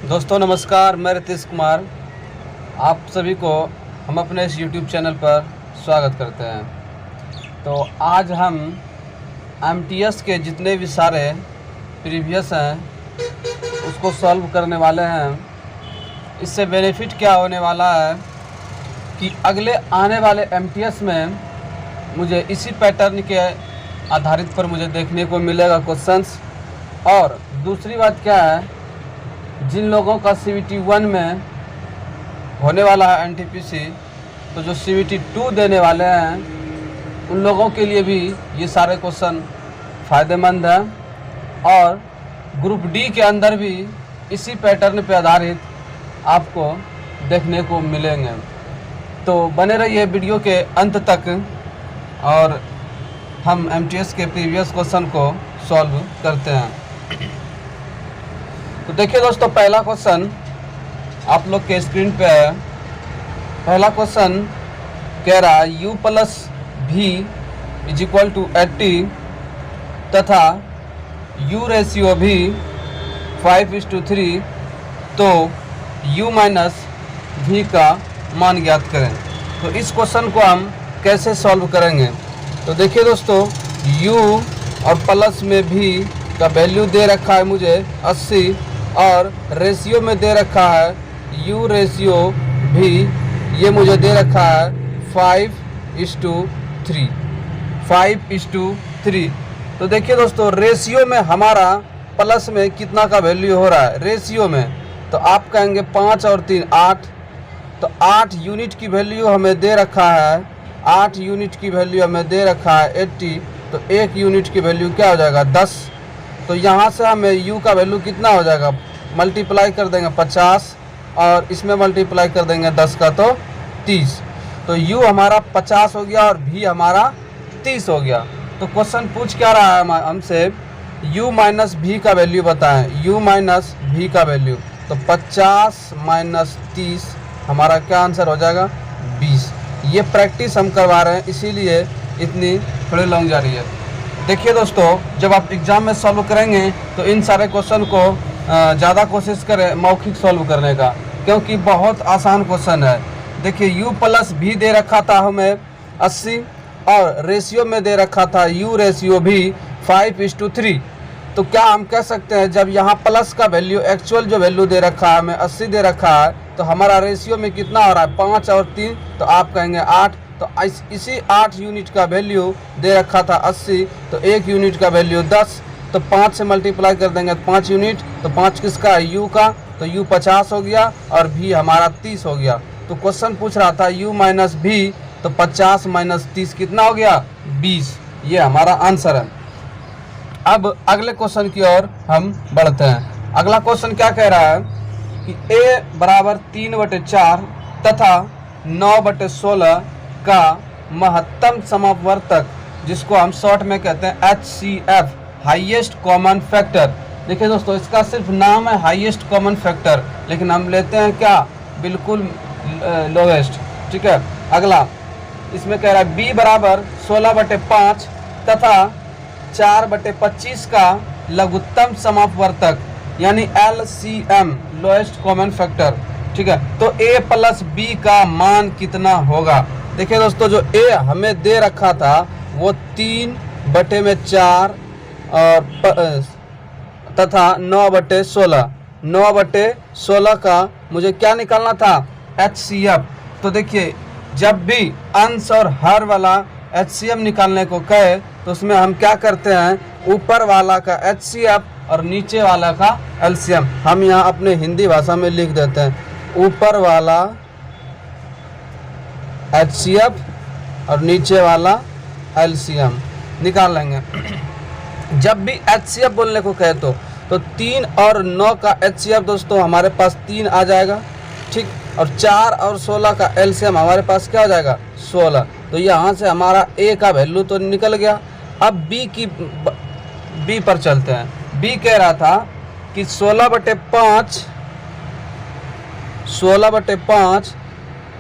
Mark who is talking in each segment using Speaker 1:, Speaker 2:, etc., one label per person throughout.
Speaker 1: दोस्तों नमस्कार, मैं रितेश कुमार। आप सभी को हम अपने इस YouTube चैनल पर स्वागत करते हैं। तो आज हम MTS के जितने भी सारे प्रीवियस हैं उसको सॉल्व करने वाले हैं। इससे बेनिफिट क्या होने वाला है कि अगले आने वाले MTS में मुझे इसी पैटर्न के आधारित पर मुझे देखने को मिलेगा क्वेश्चंस। और दूसरी बात क्या है, जिन लोगों का CVT 1 में होने वाला है NTPC, तो जो CVT 2 देने वाले हैं उन लोगों के लिए भी ये सारे क्वेश्चन फ़ायदेमंद हैं। और ग्रुप D के अंदर भी इसी पैटर्न पे आधारित आपको देखने को मिलेंगे। तो बने रहिए वीडियो के अंत तक और हम MTS के प्रीवियस क्वेश्चन को सॉल्व करते हैं। तो देखिए दोस्तों, पहला क्वेश्चन आप लोग के स्क्रीन पे है। पहला क्वेश्चन कह रहा है U plus V is equal to 80 तथा U रेशियो भी 5:3, तो U माइनस V का मान ज्ञात करें। तो इस क्वेश्चन को हम कैसे सॉल्व करेंगे? तो देखिए दोस्तों, U और प्लस में V का वैल्यू दे रखा है मुझे 80 और रेशियो में दे रखा है U रेशियो भी ये मुझे दे रखा है 5:3। 5:3। तो देखिए दोस्तों, रेशियो में हमारा प्लस में कितना का वैल्यू हो रहा है रेशियो में, तो आप कहेंगे 5 और 3 8। तो 8 यूनिट की वैल्यू हमें दे रखा है, 8 यूनिट की वैल्यू हमें दे रखा है 80। तो 1 यूनिट की वैल्यू क्या हो जाएगा 10। तो यहाँ से हमें U का वैल्यू कितना हो जाएगा, मल्टीप्लाई कर देंगे 50 और इसमें मल्टीप्लाई कर देंगे 10 का तो 30। तो U हमारा 50 हो गया और V हमारा 30 हो गया। तो क्वेश्चन पूछ क्या रहा है हमसे, U माइनस V का वैल्यू बताएं। U माइनस V का वैल्यू, तो 50 माइनस 30 हमारा क्या आंसर हो जाएगा 20। ये प्रैक्टिस हम करवा रहे हैं, इसीलिए इतनी थोड़ी लॉन्ग जा रही है। देखिए दोस्तों, जब आप एग्ज़ाम में सॉल्व करेंगे तो इन सारे क्वेश्चन को ज़्यादा कोशिश करें मौखिक सॉल्व करने का, क्योंकि बहुत आसान क्वेश्चन है। देखिए U प्लस V दे रखा था हमें 80 और रेशियो में दे रखा था U रेशियो भी 5:3। तो क्या हम कह सकते हैं, जब यहाँ प्लस का वैल्यू एक्चुअल जो वैल्यू दे रखा है हमें 80 दे रखा है, तो हमारा रेशियो में कितना हो रहा है 5 और 3, तो आप कहेंगे 8। तो इसी 8 यूनिट का वैल्यू दे रखा था 80, तो 1 यूनिट का वैल्यू 10। तो 5 से मल्टीप्लाई कर देंगे 5 यूनिट, तो 5 किसका है U का, तो U 50 हो गया और V हमारा 30 हो गया। तो क्वेश्चन पूछ रहा था U माइनस V, तो 50 माइनस 30 कितना हो गया 20। ये हमारा आंसर है। अब अगले क्वेश्चन की ओर हम बढ़ते हैं। अगला क्वेश्चन क्या कह रहा है कि A बराबर 3/4 तथा 9/16 का महत्तम समापवर्तक, जिसको हम शॉर्ट में कहते हैं HCF, हाईएस्ट कॉमन फैक्टर। देखिए दोस्तों, इसका सिर्फ नाम है हाईएस्ट कॉमन फैक्टर, लेकिन हम लेते हैं क्या, बिल्कुल लोवेस्ट। ठीक है। अगला इसमें कह रहा है B बराबर 16/5 तथा 4/25 का लघुत्तम समापवर्तक, यानी LCM, लोएस्ट कॉमन फैक्टर। ठीक है। तो A प्लस B का मान कितना होगा? देखिए दोस्तों, जो A हमें दे रखा था वो 3/4 और तथा 9/16। 9/16 का मुझे क्या निकालना था HCF। तो देखिए, जब भी अंश और हर वाला HCF निकालने को कहे तो उसमें हम क्या करते हैं, ऊपर वाला का HCF और नीचे वाला का LCM हम यहाँ अपने हिंदी भाषा में लिख देते हैं। ऊपर वाला HCF और नीचे वाला LCM निकाल लेंगे। जब भी HCF बोलने को कहे तो 3 और 9 का HCF दोस्तों हमारे पास 3 आ जाएगा। ठीक। और 4 और 16 का LCM हमारे पास क्या आ जाएगा 16। तो यहाँ से हमारा A का वैल्यू तो निकल गया। अब B पर चलते हैं। B कह रहा था कि 16/5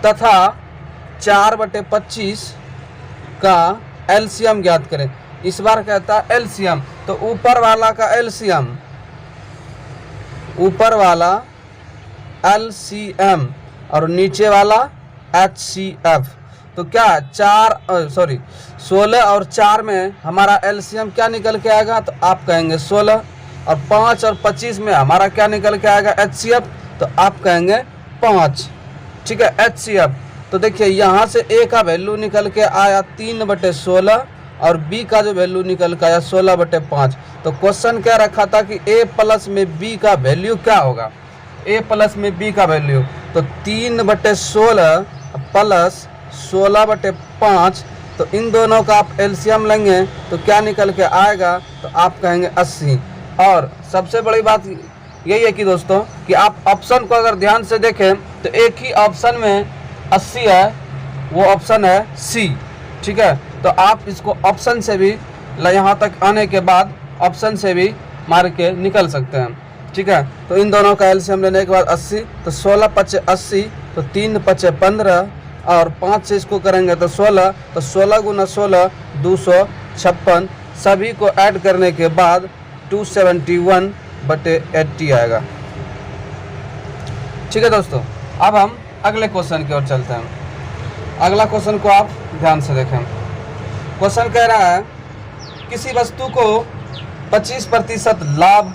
Speaker 1: तथा 4/25 का LCM ज्ञात करें। इस बार कहता है LCM, तो ऊपर वाला का LCM, ऊपर वाला LCM और नीचे वाला HCF। तो क्या 16 और 4 में हमारा LCM क्या निकल के आएगा, तो आप कहेंगे 16, और 5 और 25 में हमारा क्या निकल के आएगा HCF, तो आप कहेंगे 5। ठीक है, HCF। तो देखिए यहाँ से A का वैल्यू निकल के आया 3/16 और B का जो वैल्यू निकल के आया 16/5। तो क्वेश्चन क्या रखा था कि A प्लस में B का वैल्यू क्या होगा, A प्लस में B का वैल्यू, तो 3/16 प्लस 16/5। तो इन दोनों का आप एलसीएम लेंगे तो क्या निकल के आएगा, तो आप कहेंगे 80। और सबसे बड़ी बात यही है कि दोस्तों कि आप ऑप्शन को अगर ध्यान से देखें तो एक ही ऑप्शन में 80 है, वो ऑप्शन है सी। ठीक है, तो आप इसको ऑप्शन से भी यहाँ तक आने के बाद ऑप्शन से भी मार के निकल सकते हैं। ठीक है, तो इन दोनों का एलसीएम लेने के बाद 80, तो 16 × 80, तो 3 × 15 और 5 से इसको करेंगे तो 16, तो 16 × 16 256। सभी को ऐड करने के बाद 271/80 आएगा। ठीक है दोस्तों, अब हम अगले क्वेश्चन की ओर चलते हैं। अगला क्वेश्चन को आप ध्यान से देखें। क्वेश्चन कह रहा है किसी वस्तु को 25% लाभ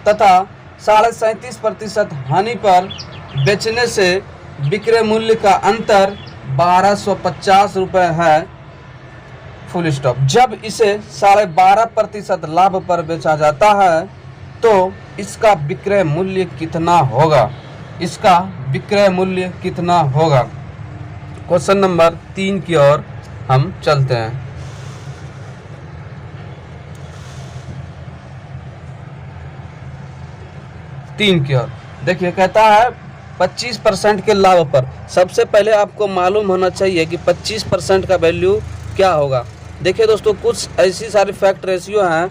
Speaker 1: तथा 37.5% हानि पर बेचने से विक्रय मूल्य का अंतर 1250 रुपये है, फुल स्टॉप। जब इसे 12.5% लाभ पर बेचा जाता है तो इसका विक्रय मूल्य कितना होगा, इसका विक्रय मूल्य कितना होगा। क्वेश्चन नंबर 3 की ओर हम चलते हैं। तीन की ओर देखिए, कहता है 25% के लाभ पर। सबसे पहले आपको मालूम होना चाहिए कि 25% का वैल्यू क्या होगा। देखिए दोस्तों, कुछ ऐसी सारी फैक्ट रेशियो हैं,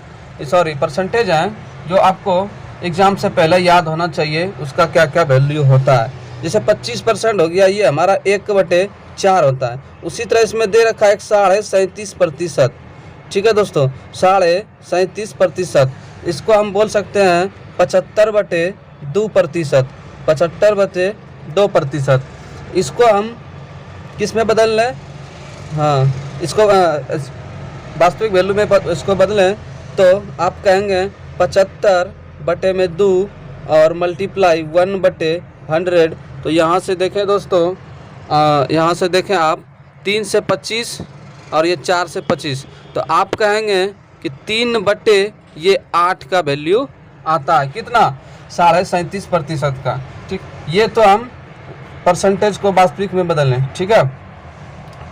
Speaker 1: परसेंटेज हैं जो आपको एग्जाम से पहले याद होना चाहिए, उसका क्या क्या वैल्यू होता है। जैसे 25% हो गया, ये हमारा 1/4 होता है। उसी तरह इसमें दे रखा है 37.5%। ठीक है दोस्तों, 37.5%। इसको हम बोल सकते हैं 75/2%, 75/2%। इसको हम किस में बदल लें, हाँ, इसको वास्तविक वैल्यू में इसको बदलें तो आप कहेंगे 75/2 और मल्टीप्लाई 1/100। तो यहाँ से देखें दोस्तों, यहाँ से देखें आप 3 से 25 और ये 4 से 25, तो आप कहेंगे कि 3/8 का वैल्यू आता है। कितना, 37.5% का। ठीक, ये तो हम परसेंटेज को वास्तविक में बदल लें। ठीक है,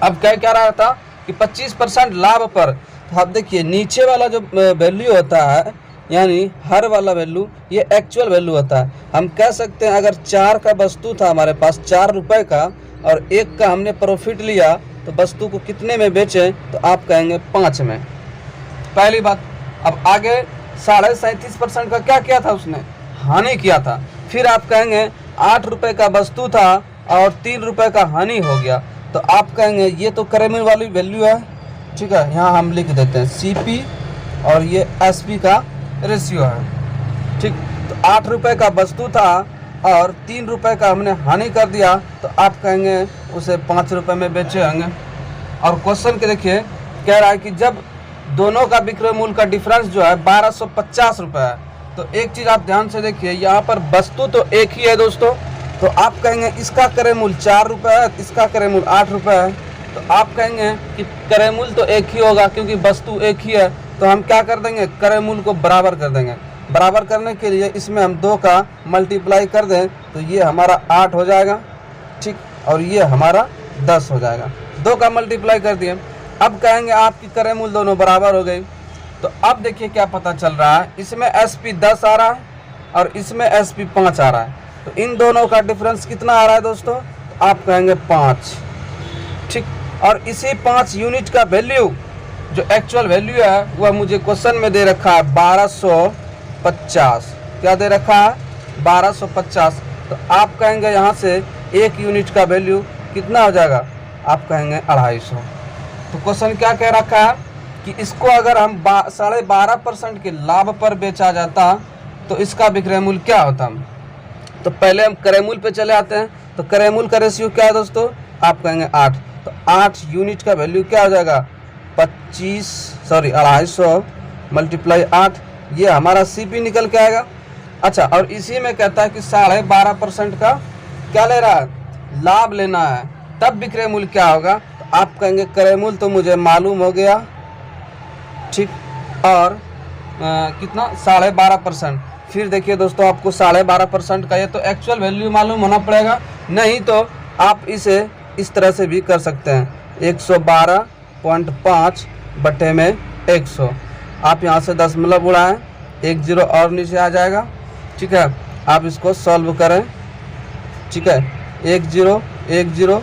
Speaker 1: अब क्या रहा था कि 25% लाभ पर। तो आप देखिए नीचे वाला जो वैल्यू होता है, यानी हर वाला वैल्यू, ये एक्चुअल वैल्यू होता है। हम कह सकते हैं अगर 4 का वस्तु था हमारे पास, 4 रुपये का, और 1 का हमने प्रॉफिट लिया, तो वस्तु को कितने में बेचें, तो आप कहेंगे 5 में। पहली बात। अब आगे 37.5% का क्या किया था, उसने हानि किया था। फिर आप कहेंगे 8 रुपये का वस्तु था और 3 रुपये का हानि हो गया, तो आप कहेंगे ये तो क्रय वाली वैल्यू है। ठीक है, यहाँ हम लिख देते हैं CP और ये SP का रेशियो है। ठीक, तो 8 रुपये का वस्तु था और 3 रुपये का हमने हानि कर दिया, तो आप कहेंगे उसे 5 रुपये में बेचे होंगे। और क्वेश्चन के देखिए, कह रहा है कि जब दोनों का विक्रय मूल्य का डिफरेंस जो है 1250 रुपये है, तो एक चीज़ आप ध्यान से देखिए, यहाँ पर वस्तु तो एक ही है दोस्तों, तो आप कहेंगे इसका क्रय मूल्य 4 रुपये है, इसका क्रय मूल्य 8 रुपये है, तो आप कहेंगे कि क्रय मूल्य तो एक ही होगा क्योंकि वस्तु एक ही है। तो हम क्या कर देंगे, क्रय मूल्य को बराबर कर देंगे। बराबर करने के लिए इसमें हम 2 का मल्टीप्लाई कर दें, तो ये हमारा 8 हो जाएगा। ठीक, और ये हमारा 10 हो जाएगा। 2 का मल्टीप्लाई कर दिए। अब कहेंगे आपकी क्रय मूल्य दोनों बराबर हो गई। तो अब देखिए क्या पता चल रहा है, इसमें SP 10 आ रहा है और इसमें SP 5 आ रहा है। तो इन दोनों का डिफरेंस कितना आ रहा है दोस्तों, तो आप कहेंगे 5। ठीक, और इसी 5 यूनिट का वैल्यू जो एक्चुअल वैल्यू है वह मुझे क्वेश्चन में दे रखा है 1250। क्या दे रखा है, 1250। तो आप कहेंगे यहाँ से 1 यूनिट का वैल्यू कितना हो जाएगा, आप कहेंगे 250। तो क्वेश्चन क्या कह रखा है कि इसको अगर हम 12.5% के लाभ पर बेचा जाता तो इसका विक्रय मूल्य क्या होता। तो पहले हम करेमूल पे चले आते हैं। तो करेमूल का रेशियो क्या है दोस्तों, आप कहेंगे 8, तो 8 यूनिट का वैल्यू क्या हो जाएगा 250 मल्टीप्लाई 8, ये हमारा CP निकल के आएगा। अच्छा, और इसी में कहता है कि 12.5% का क्या ले रहा है, लाभ लेना है, तब विक्रय मूल्य क्या होगा। तो आप कहेंगे क्रय मूल्य तो मुझे मालूम हो गया, ठीक, और कितना 12.5%। फिर देखिए दोस्तों, आपको 12.5% का ये तो एक्चुअल वैल्यू मालूम होना पड़ेगा, नहीं तो आप इसे इस तरह से भी कर सकते हैं 112.5 बटे में 100। आप यहाँ से दशमलव उड़ाएं, 1 0 और नीचे आ जाएगा, ठीक है। आप इसको सॉल्व करें, ठीक है, 1 0 1 0,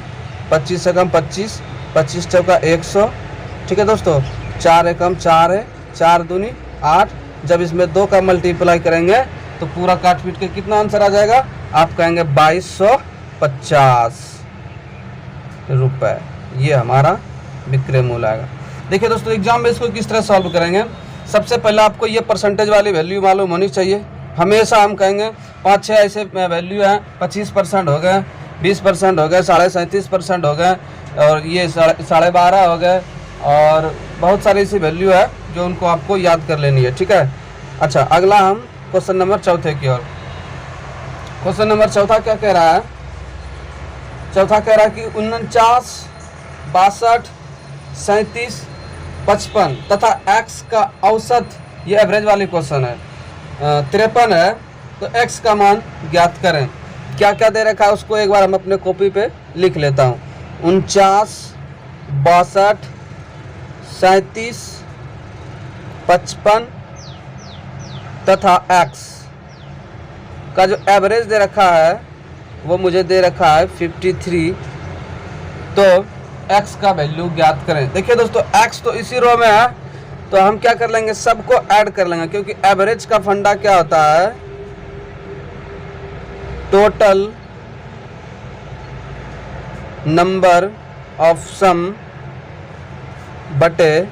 Speaker 1: 25 से कम 25, 25 चौका 100, ठीक है दोस्तों। 4 एकम 4 है, 4 दूनी 8, जब इसमें 2 का मल्टीप्लाई करेंगे तो पूरा काट पीट के कितना आंसर आ जाएगा, आप कहेंगे 2250 रुपये, ये हमारा विक्रय मूल्य आएगा। देखिए दोस्तों, एग्जाम में इसको किस तरह सॉल्व करेंगे। सबसे पहले आपको ये परसेंटेज वाली वैल्यू मालूम होनी चाहिए। हमेशा हम कहेंगे 5-6 ऐसे वैल्यू हैं, 25% हो गए, 20% हो गए, 37.5% हो गए, और ये 12.5 हो गए, और बहुत सारी ऐसी वैल्यू है जो उनको आपको याद कर लेनी है, ठीक है। अच्छा, अगला हम क्वेश्चन नंबर 4 की ओर। क्वेश्चन नंबर 4 क्या कह रहा है, 4 कह रहा है कि 49, 62, 37, 55 तथा x का औसत, ये एवरेज वाली क्वेश्चन है, 53 है, तो x का मान ज्ञात करें। क्या क्या दे रखा है उसको एक बार हम अपने कॉपी पे लिख लेता हूँ। 49, 62, 37, 55 तथा x का जो एवरेज दे रखा है वो मुझे दे रखा है 53, तो x का वैल्यू ज्ञात करें। देखिए दोस्तों, x तो इसी रो में है, तो हम क्या कर लेंगे, सबको ऐड कर लेंगे, क्योंकि एवरेज का फंडा क्या होता है, टोटल नंबर ऑफ सम बटे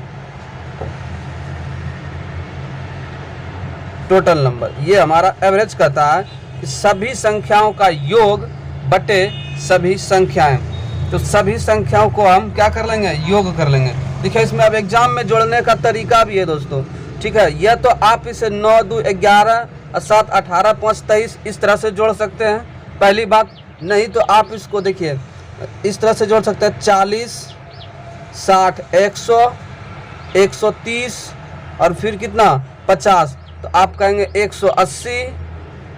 Speaker 1: टोटल नंबर। ये हमारा एवरेज कहता है कि सभी संख्याओं का योग बटे सभी संख्याएं। तो सभी संख्याओं को हम क्या कर लेंगे, योग कर लेंगे। देखिए, इसमें अब एग्जाम में जोड़ने का तरीका भी है दोस्तों, ठीक है। यह तो आप इसे 9 2 11 और 7 18 5 23 इस तरह से जोड़ सकते हैं, पहली बात। नहीं तो आप इसको देखिए इस तरह से जोड़ सकते हैं, 40 60 100 130 और फिर कितना 50, तो आप कहेंगे 180,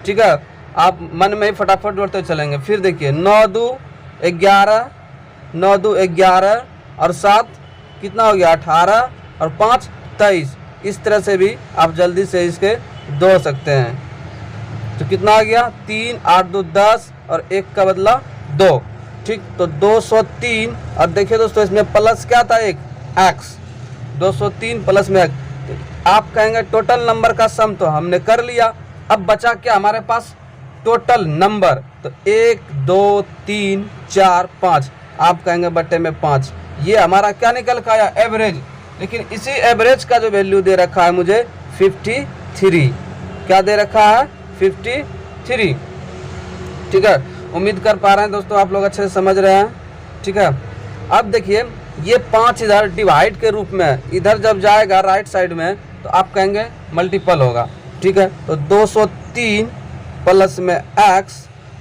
Speaker 1: ठीक है। आप मन में ही फटाफट जोड़ते चलेंगे। फिर देखिए 9 2 11, 9 2 11 और 7 कितना हो गया 18 और 5 23, इस तरह से भी आप जल्दी से इसके जोड़ सकते हैं। तो कितना आ गया 3 8 2 10 और 1 का बदला 2, ठीक। तो 203, और देखिए दोस्तों इसमें प्लस क्या था, एक x, 203 प्लस में x। तो आप कहेंगे टोटल नंबर का सम तो हमने कर लिया, अब बचा क्या हमारे पास, टोटल नंबर। तो 1 2 3 4 5, आप कहेंगे बटे में 5, ये हमारा क्या निकल के आया, एवरेज। लेकिन इसी एवरेज का जो वैल्यू दे रखा है मुझे 53, क्या दे रखा है 53, ठीक है। उम्मीद कर पा रहे हैं दोस्तों आप लोग अच्छे से समझ रहे हैं, ठीक है। अब देखिए ये 5 इधर डिवाइड के रूप में, इधर जब जाएगा राइट साइड में तो आप कहेंगे मल्टीपल होगा, ठीक है। तो 203 प्लस में x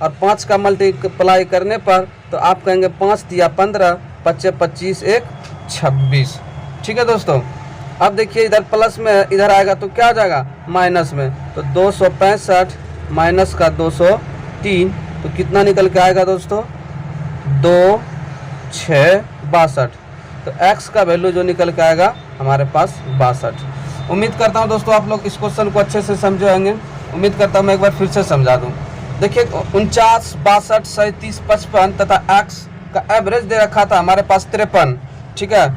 Speaker 1: और 5 का मल्टीप्लाई करने पर तो आप कहेंगे 5 दिया 15, 5 25 1 26, ठीक है दोस्तों। अब देखिए इधर प्लस में इधर आएगा तो क्या आ जाएगा माइनस में, तो 265 माइनस का 203, तो कितना निकल के आएगा दोस्तों 2 6 62, तो x का वैल्यू जो निकल के आएगा हमारे पास 62। उम्मीद करता हूँ दोस्तों आप लोग इस क्वेश्चन को अच्छे से समझे होंगे। उम्मीद करता हूँ मैं एक बार फिर से समझा दूँ। देखिए 49 62 37 55 तथा x का एवरेज दे रखा था हमारे पास 53, ठीक है।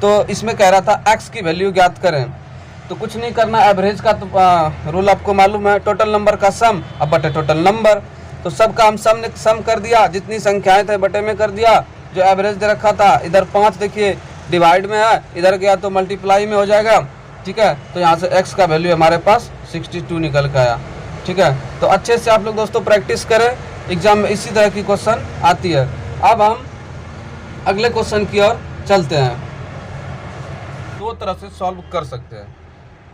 Speaker 1: तो इसमें कह रहा था x की वैल्यू ज्ञात करें, तो कुछ नहीं करना, एवरेज का तो रूल आपको मालूम है, टोटल नंबर का सम अब बटे टोटल नंबर। तो सबका हम सम कर दिया, जितनी संख्याएं थे बटे में कर दिया, जो एवरेज दे रखा था इधर 5 देखिए डिवाइड में है, इधर गया तो मल्टीप्लाई में हो जाएगा, ठीक है। तो यहाँ से x का वैल्यू हमारे पास 62 निकल के आया। ठीक है, तो अच्छे से आप लोग दोस्तों प्रैक्टिस करें, एग्जाम में इसी तरह की क्वेश्चन आती है। अब हम अगले क्वेश्चन की ओर चलते हैं। दो तरह से सॉल्व कर सकते हैं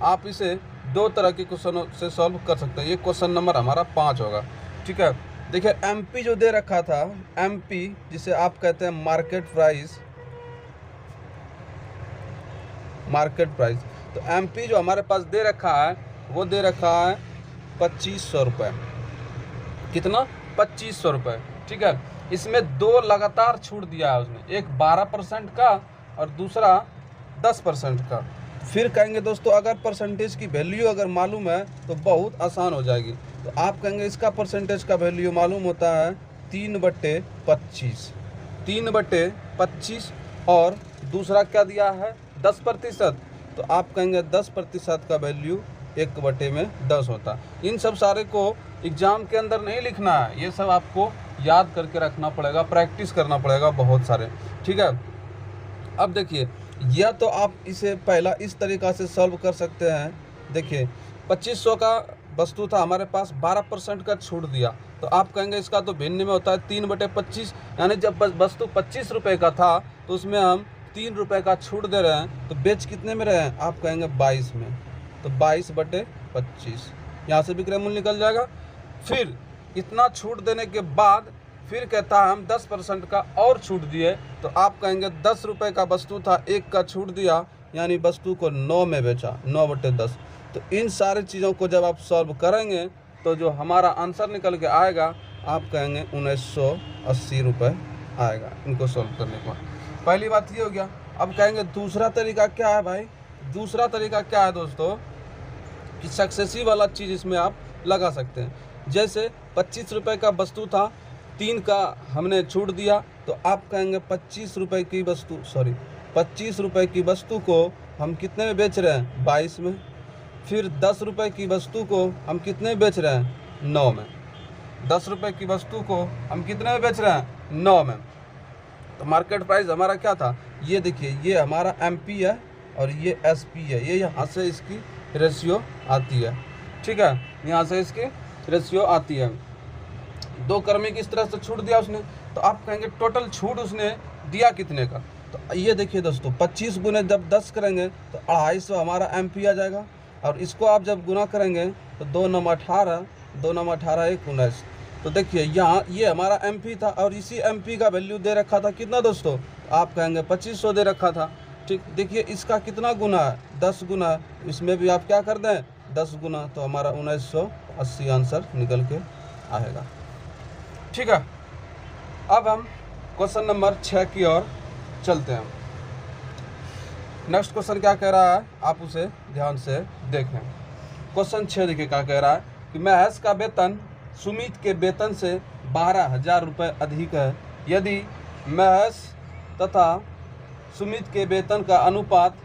Speaker 1: आप, इसे दो तरह के क्वेश्चनों से सॉल्व कर सकते हैं। ये क्वेश्चन नंबर हमारा 5 होगा। ठीक है, देखिए एमपी जो दे रखा था, एमपी जिसे आप कहते हैं मार्केट प्राइस, मार्केट प्राइस, तो एमपी जो हमारे पास दे रखा है वो दे रखा है 2500 रुपये। कितना? 2500 रुपये। ठीक है, इसमें दो लगातार छूट दिया है उसने, एक 12% का और दूसरा 10% का। फिर कहेंगे दोस्तों अगर परसेंटेज की वैल्यू अगर मालूम है तो बहुत आसान हो जाएगी। तो आप कहेंगे इसका परसेंटेज का वैल्यू मालूम होता है 3/25, 3/25, और दूसरा क्या दिया है 10%। तो आप कहेंगे 10% का वैल्यू 1/10 होता है। इन सब सारे को एग्जाम के अंदर नहीं लिखना है, ये सब आपको याद करके रखना पड़ेगा, प्रैक्टिस करना पड़ेगा बहुत सारे। ठीक है, अब देखिए या तो आप इसे पहला इस तरीक़ा से सॉल्व कर सकते हैं। देखिए 2500 का वस्तु था हमारे पास, 12% का छूट दिया, तो आप कहेंगे इसका तो भिन्न में होता है 3/25, यानी जब वस्तु 25 रुपये का था तो उसमें हम 3 रुपये का छूट दे रहे हैं, तो बेच कितने में रहे हैं? आप कहेंगे 22 में, तो 22/25 यहाँ से विक्रय मूल्य निकल जाएगा। फिर इतना छूट देने के बाद फिर कहता है हम 10% का और छूट दिए, तो आप कहेंगे 10 रुपये का वस्तु था, 1 का छूट दिया, यानी वस्तु को 9 में बेचा, 9/10। तो इन सारी चीज़ों को जब आप सॉल्व करेंगे तो जो हमारा आंसर निकल के आएगा आप कहेंगे 1980 रुपये आएगा, इनको सॉल्व करने के बाद। पहली बात ये हो गया। अब कहेंगे दूसरा तरीका क्या है भाई? दूसरा तरीका क्या है दोस्तों कि सक्सेसिव वाला चीज़ इसमें आप लगा सकते हैं। जैसे 25 रुपये का वस्तु था, 3 का हमने छूट दिया, तो आप कहेंगे 25 रुपये की वस्तु, 25 रुपये की वस्तु को हम कितने में बेच रहे हैं? 22 में। फिर 10 रुपये की वस्तु को हम कितने में बेच रहे हैं? 9 में। 10 रुपये की वस्तु को हम कितने में बेच रहे हैं? 9 में। तो मार्केट प्राइस हमारा क्या था? ये देखिए, ये हमारा एमपी है और ये एसपी है, ये यहाँ से इसकी रेशियो आती है। ठीक है, यहाँ से इसकी रेशियो आती है। दो कर्मी की इस तरह से छूट दिया उसने, तो आप कहेंगे टोटल छूट उसने दिया कितने का? तो ये देखिए दोस्तों, 25 गुने जब 10 करेंगे तो 250 हमारा एमपी आ जाएगा, और इसको आप जब गुना करेंगे तो 2 9 18, 2 9 18 1 19। तो देखिए यहाँ ये हमारा एमपी था, और इसी एमपी का वैल्यू दे रखा था कितना दोस्तों? आप कहेंगे 2500 दे रखा था। ठीक, देखिए इसका कितना गुना है? 10 गुना। इसमें भी आप क्या कर दें? 10 गुना, तो हमारा 1980 आंसर निकल के आएगा। ठीक है, अब हम क्वेश्चन नंबर 6 की ओर चलते हैं। नेक्स्ट क्वेश्चन क्या कह रहा है आप उसे ध्यान से देखें। क्वेश्चन 6 देखिए क्या कह रहा है कि महेश का वेतन सुमित के वेतन से 12,000 रुपये अधिक है। यदि महेश तथा सुमित के वेतन का अनुपात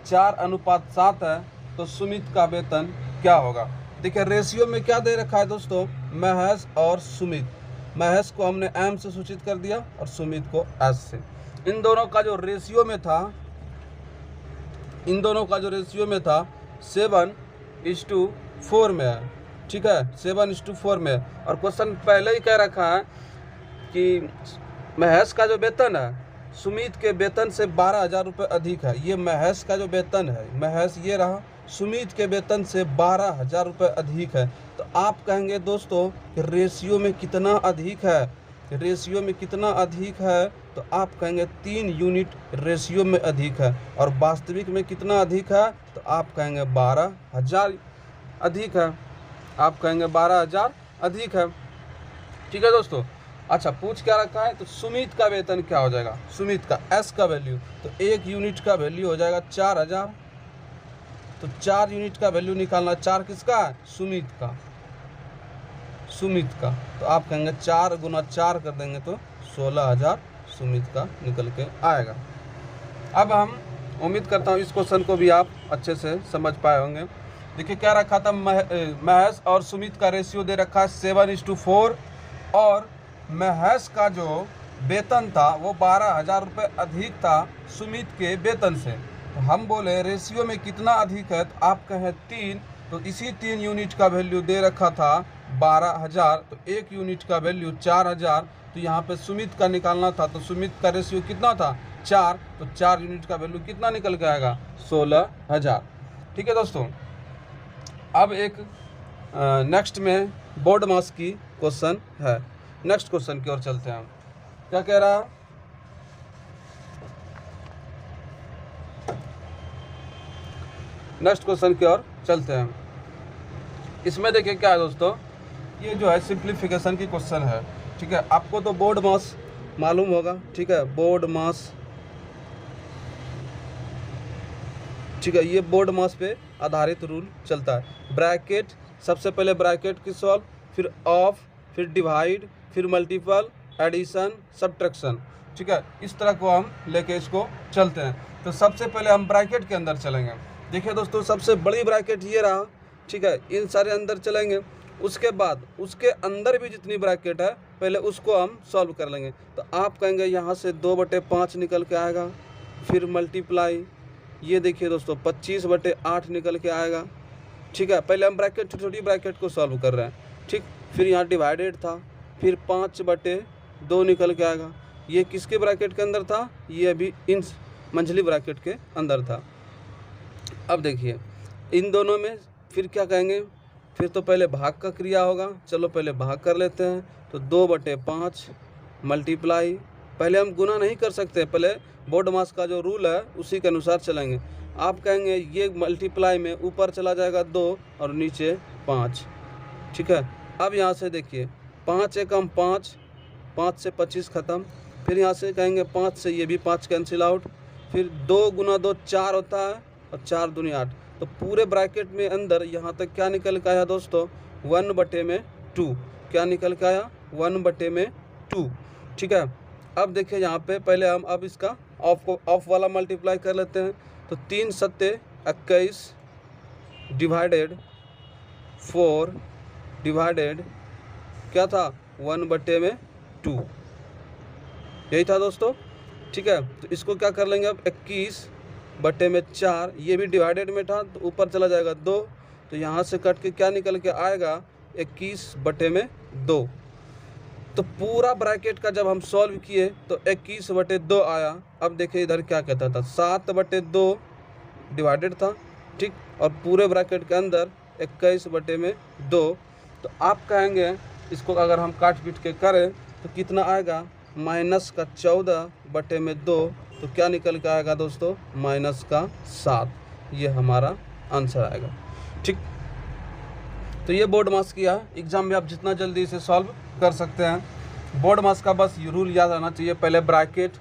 Speaker 1: 4:7 है तो सुमित का वेतन क्या होगा? देखिए रेशियो में क्या दे रखा है दोस्तों? महेश और सुमित। महेश को हमने एम से सूचित कर दिया और सुमित को एस से। इन दोनों का जो रेशियो में था, 7:4 में है। ठीक है, 7:4 में है। और क्वेश्चन पहले ही कह रखा है कि महेश का जो वेतन है सुमित के वेतन से 12,000 रुपये अधिक है। ये महेश का जो वेतन है, महेश ये रहा, सुमित के वेतन से 12,000 रुपये अधिक है। तो आप कहेंगे दोस्तों कि रेशियो में कितना अधिक है? रेशियो में कितना अधिक है? तो आप कहेंगे 3 यूनिट रेशियो में अधिक है। और वास्तविक में कितना अधिक है? तो आप कहेंगे 12,000 अधिक है। आप कहेंगे 12,000 अधिक है। ठीक है दोस्तों। अच्छा, पूछ क्या रखा है? तो सुमित का वेतन क्या हो जाएगा? सुमित का एस का वैल्यू, तो 1 यूनिट का वैल्यू हो जाएगा 4,000। तो 4 यूनिट का वैल्यू निकालना। 4 किसका है? सुमित का, सुमित का। तो आप कहेंगे 4 गुना 4 कर देंगे तो 16,000 सुमित का निकल के आएगा। अब हम उम्मीद करता हूँ इस क्वेश्चन को भी आप अच्छे से समझ पाए होंगे। देखिए क्या रखा था? महेश और सुमित का रेशियो दे रखा है 7:4, और महेश का जो वेतन था वो 12,000 रुपये अधिक था सुमित के वेतन से। तो हम बोले रेशियो में कितना अधिक है? तो आप कहें 3, तो इसी 3 यूनिट का वैल्यू दे रखा था 12,000, तो 1 यूनिट का वैल्यू 4,000। तो यहाँ पे सुमित का निकालना था, तो सुमित का रेशियो कितना था 4, तो 4 यूनिट का वैल्यू कितना निकल के आएगा 16,000। ठीक है दोस्तों, अब एक नेक्स्ट में बोर्ड मास की क्वेश्चन है। नेक्स्ट क्वेश्चन की ओर चलते हैं। क्या कह रहा है, नेक्स्ट क्वेश्चन की ओर चलते हैं। इसमें देखिए क्या है दोस्तों, ये जो है सिंप्लीफिकेशन की क्वेश्चन है। ठीक है, आपको तो बोर्ड मास मालूम होगा। ठीक है, बोर्ड मास, ठीक है, ये बोर्ड मास पे आधारित रूल चलता है। ब्रैकेट, सबसे पहले ब्रैकेट की सॉल्व, फिर ऑफ, फिर डिवाइड, फिर मल्टीपल, एडिशन, सब्ट्रैक्शन। ठीक है, इस तरह को हम लेके इसको चलते हैं। तो सबसे पहले हम ब्रैकेट के अंदर चलेंगे। देखिए दोस्तों, सबसे बड़ी ब्रैकेट ये रहा। ठीक है, इन सारे अंदर चलेंगे। उसके बाद उसके अंदर भी जितनी ब्रैकेट है पहले उसको हम सॉल्व कर लेंगे। तो आप कहेंगे यहाँ से 2/5 निकल के आएगा, फिर मल्टीप्लाई, ये देखिए दोस्तों 25/8 निकल के आएगा। ठीक है, पहले हम ब्रैकेट छोटी छोटी ब्रैकेट को सॉल्व कर रहे हैं। ठीक, फिर यहाँ डिवाइडेड था, फिर 5/2 निकल के आएगा। ये किसके ब्रैकेट के अंदर था, ये अभी इन मंझली ब्रैकेट के अंदर था। अब देखिए इन दोनों में फिर क्या कहेंगे, फिर तो पहले भाग का क्रिया होगा। चलो पहले भाग कर लेते हैं। तो 2/5 मल्टीप्लाई, पहले हम गुना नहीं कर सकते, पहले बोर्ड मास का जो रूल है उसी के अनुसार चलेंगे। आप कहेंगे ये मल्टीप्लाई में ऊपर चला जाएगा 2 और नीचे 5। ठीक है, अब यहाँ से देखिए 5 एकम 5, 5 से 25 ख़त्म। फिर यहाँ से कहेंगे 5 से ये भी 5 कैंसिल आउट। फिर 2 गुना 2 4 होता है और 4 दूनी 8। तो पूरे ब्रैकेट में अंदर यहाँ तक क्या निकल के आया दोस्तों 1/2। क्या निकल के आया 1/2। ठीक है, अब देखिए यहाँ पे पहले हम अब इसका ऑफ वाला मल्टीप्लाई कर लेते हैं। तो 3 सत्ते 21 डिवाइडेड 4 डिवाइडेड क्या था 1/2, यही था दोस्तों। ठीक है, तो इसको क्या कर लेंगे अब 21/4, ये भी डिवाइडेड में था तो ऊपर चला जाएगा 2। तो यहाँ से कट के क्या निकल के आएगा 21/2। तो पूरा ब्रैकेट का जब हम सॉल्व किए तो 21/2 आया। अब देखिए इधर क्या कहता था 7/2 डिवाइडेड था। ठीक, और पूरे ब्रैकेट के अंदर 21/2। तो आप कहेंगे इसको अगर हम काट पीट के करें तो कितना आएगा -14/2। तो क्या निकल के आएगा दोस्तों -7। ये हमारा आंसर आएगा। ठीक, तो ये बोर्ड मास किया। एग्जाम में आप जितना जल्दी इसे सॉल्व कर सकते हैं। बोर्ड मास का बस रूल याद रहना चाहिए, पहले ब्रैकेट,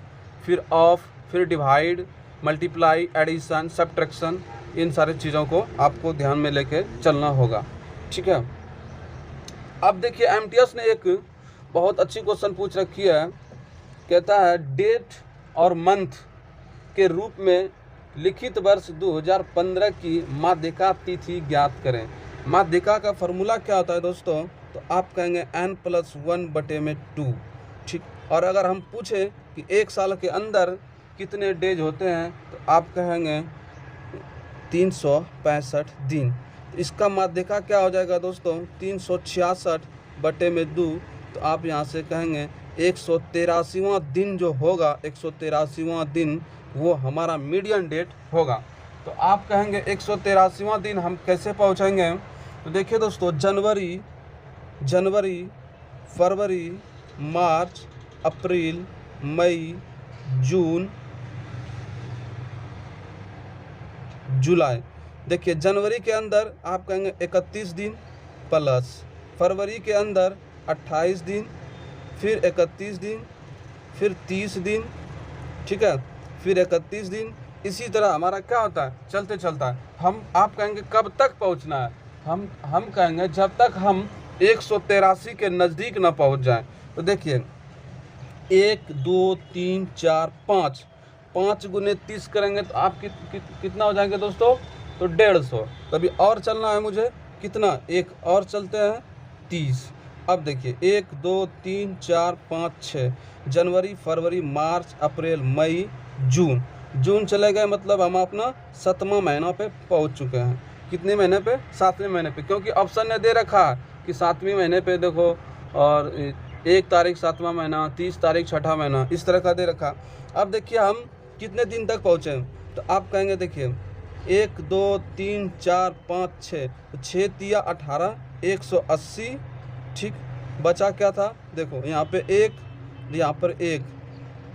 Speaker 1: फिर ऑफ, फिर डिवाइड, मल्टीप्लाई, एडिशन, सब्ट्रैक्शन, इन सारी चीज़ों को आपको ध्यान में लेके चलना होगा। ठीक है, अब देखिए एमटीएस ने एक बहुत अच्छी क्वेश्चन पूछ रखी है। कहता है डेट और मंथ के रूप में लिखित वर्ष 2015 की माध्यिका तिथि ज्ञात करें। माध्यिका का फॉर्मूला क्या होता है दोस्तों, तो आप कहेंगे n+1/2। ठीक, और अगर हम पूछें कि एक साल के अंदर कितने डेज होते हैं तो आप कहेंगे 365 दिन। इसका माध्यिका क्या हो जाएगा दोस्तों 366/2। तो आप यहाँ से कहेंगे 183वां दिन जो होगा, 183वां दिन वो हमारा मीडियन डेट होगा। तो आप कहेंगे 183वां दिन हम कैसे पहुँचेंगे। तो देखिए दोस्तों जनवरी, फरवरी, मार्च, अप्रैल, मई, जून, जुलाई। देखिए जनवरी के अंदर आप कहेंगे 31 दिन प्लस फरवरी के अंदर 28 दिन, फिर 31 दिन, फिर 30 दिन। ठीक है, फिर 31 दिन। इसी तरह हमारा क्या होता है चलते चलता है। आप कहेंगे कब तक पहुंचना है, हम कहेंगे जब तक हम 183 के नज़दीक ना पहुंच जाएं। तो देखिए 1 2 3 4 5 5 गुने 30 करेंगे तो आप कितना हो जाएंगे दोस्तों, तो 150। कभी और चलना है मुझे, कितना एक और चलते हैं 30। अब देखिए 1 2 3 4 5 6 जनवरी, फरवरी, मार्च, अप्रैल, मई, जून चले गए, मतलब हम अपना 7वां महीना पे पहुंच चुके हैं। कितने महीने पे? 7वें महीने पे, क्योंकि ऑप्शन ने दे रखा है कि 7वें महीने पे देखो, और 1 तारीख 7वां महीना, 30 तारीख 6ठा महीना, इस तरह का दे रखा। अब देखिए हम कितने दिन तक पहुँचे, तो आप कहेंगे देखिए 1 2 3 4 5 6, तो 6 तिया 18, 180, ठीक। बचा क्या था, देखो यहाँ पे 1, यहाँ पर 1,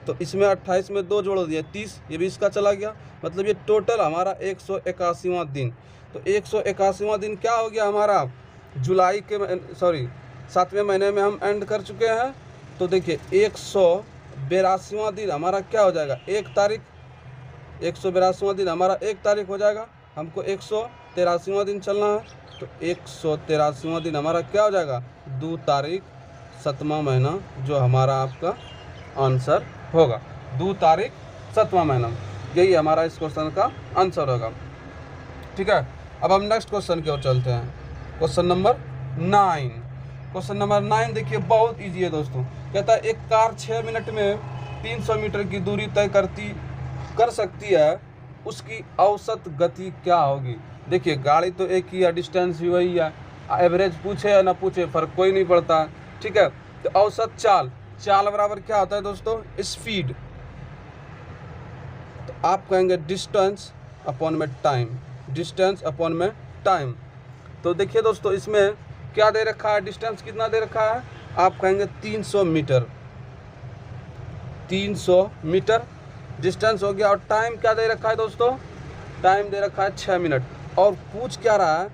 Speaker 1: तो इसमें 28 में 2 जोड़ दिया 30, ये भी इसका चला गया, मतलब ये टोटल हमारा 181वां दिन। तो 181वां दिन क्या हो गया हमारा, जुलाई के 7वें महीने में हम एंड कर चुके हैं। तो देखिए 182वां दिन हमारा क्या हो जाएगा, 1 तारीख, 182वां दिन हमारा 1 तारीख हो जाएगा। हमको 183वां दिन चलना है, तो 183वां दिन हमारा क्या हो जाएगा, 2 तारीख 7वां महीना, जो हमारा आपका आंसर होगा 2 तारीख 7वां महीना। यही हमारा इस क्वेश्चन का आंसर होगा, ठीक है। अब हम नेक्स्ट क्वेश्चन की ओर चलते हैं, क्वेश्चन नंबर 9। क्वेश्चन नंबर 9 देखिए बहुत इजी है दोस्तों। कहता है एक कार 6 मिनट में 300 मीटर की दूरी तय कर सकती है, उसकी औसत गति क्या होगी। देखिए गाड़ी तो एक ही है, डिस्टेंस भी वही है, एवरेज पूछे या ना पूछे फर्क कोई नहीं पड़ता, ठीक है। तो औसत चाल बराबर क्या होता है दोस्तों, स्पीड। तो आप कहेंगे डिस्टेंस अपॉन में टाइम, डिस्टेंस अपॉन में टाइम। तो देखिए दोस्तों इसमें क्या दे रखा है, डिस्टेंस कितना दे रखा है, आप कहेंगे 300 मीटर, 300 मीटर डिस्टेंस हो गया। और टाइम क्या दे रखा है दोस्तों, टाइम दे रखा है 6 मिनट। और पूछ क्या रहा है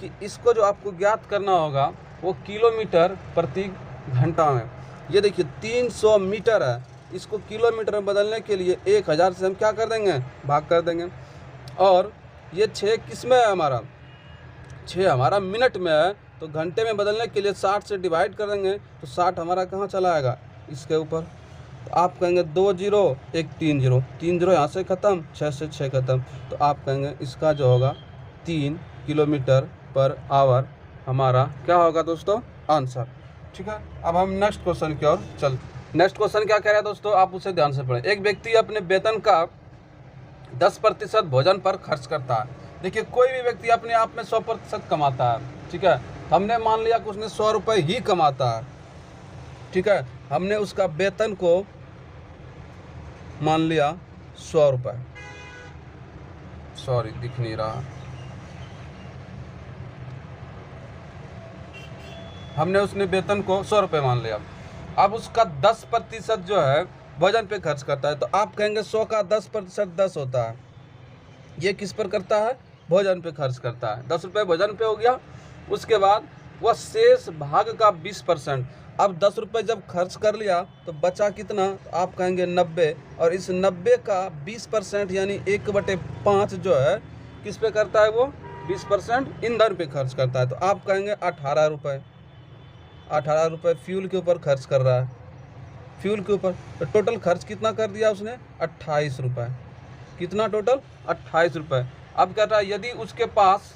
Speaker 1: कि इसको जो आपको ज्ञात करना होगा वो किलोमीटर प्रति घंटा में। ये देखिए 300 मीटर है, इसको किलोमीटर में बदलने के लिए 1000 से हम क्या कर देंगे, भाग कर देंगे। और ये 6 किस में है हमारा, 6 हमारा मिनट में है, तो घंटे में बदलने के लिए 60 से डिवाइड कर देंगे, तो 60 हमारा कहाँ चला आएगा, इसके ऊपर। तो आप कहेंगे 2 0 1 3 0, 3 0 यहाँ से ख़त्म, 6 से 6 ख़त्म, तो आप कहेंगे इसका जो होगा 3 किलोमीटर पर आवर हमारा क्या होगा दोस्तों, आंसर, ठीक है। अब हम नेक्स्ट क्वेश्चन की ओर चलते। नेक्स्ट क्वेश्चन क्या कह रहा है दोस्तों, आप उसे ध्यान से पढ़ें। एक व्यक्ति अपने वेतन का 10% भोजन पर खर्च करता है। देखिए कोई भी व्यक्ति अपने आप में 100% कमाता है, ठीक है। हमने मान लिया कि उसने 100 रुपये ही कमाता है, ठीक है। हमने उसका वेतन को मान लिया 100 रुपये, सॉरी दिख नहीं रहा, हमने उसने वेतन को 100 रुपये मान लिया। अब उसका 10% जो है भोजन पे खर्च करता है, तो आप कहेंगे 100 का 10% 10 होता है, ये किस पर करता है, भोजन पे खर्च करता है। 10 रुपये भोजन पे हो गया, उसके बाद वह शेष भाग का 20%। अब 10 रुपये जब खर्च कर लिया तो बचा कितना, तो आप कहेंगे 90, और इस 90 का 20% यानी 1/5 जो है किस पे करता है, वो 20% ईंधन पे खर्च करता है। तो आप कहेंगे 18 रुपये, 18 रुपये फ्यूल के ऊपर खर्च कर रहा है, फ्यूल के ऊपर। तो टोटल खर्च कितना कर दिया उसने, 28 रुपये। कितना टोटल, 28 रुपये। अब कह रहा है यदि उसके पास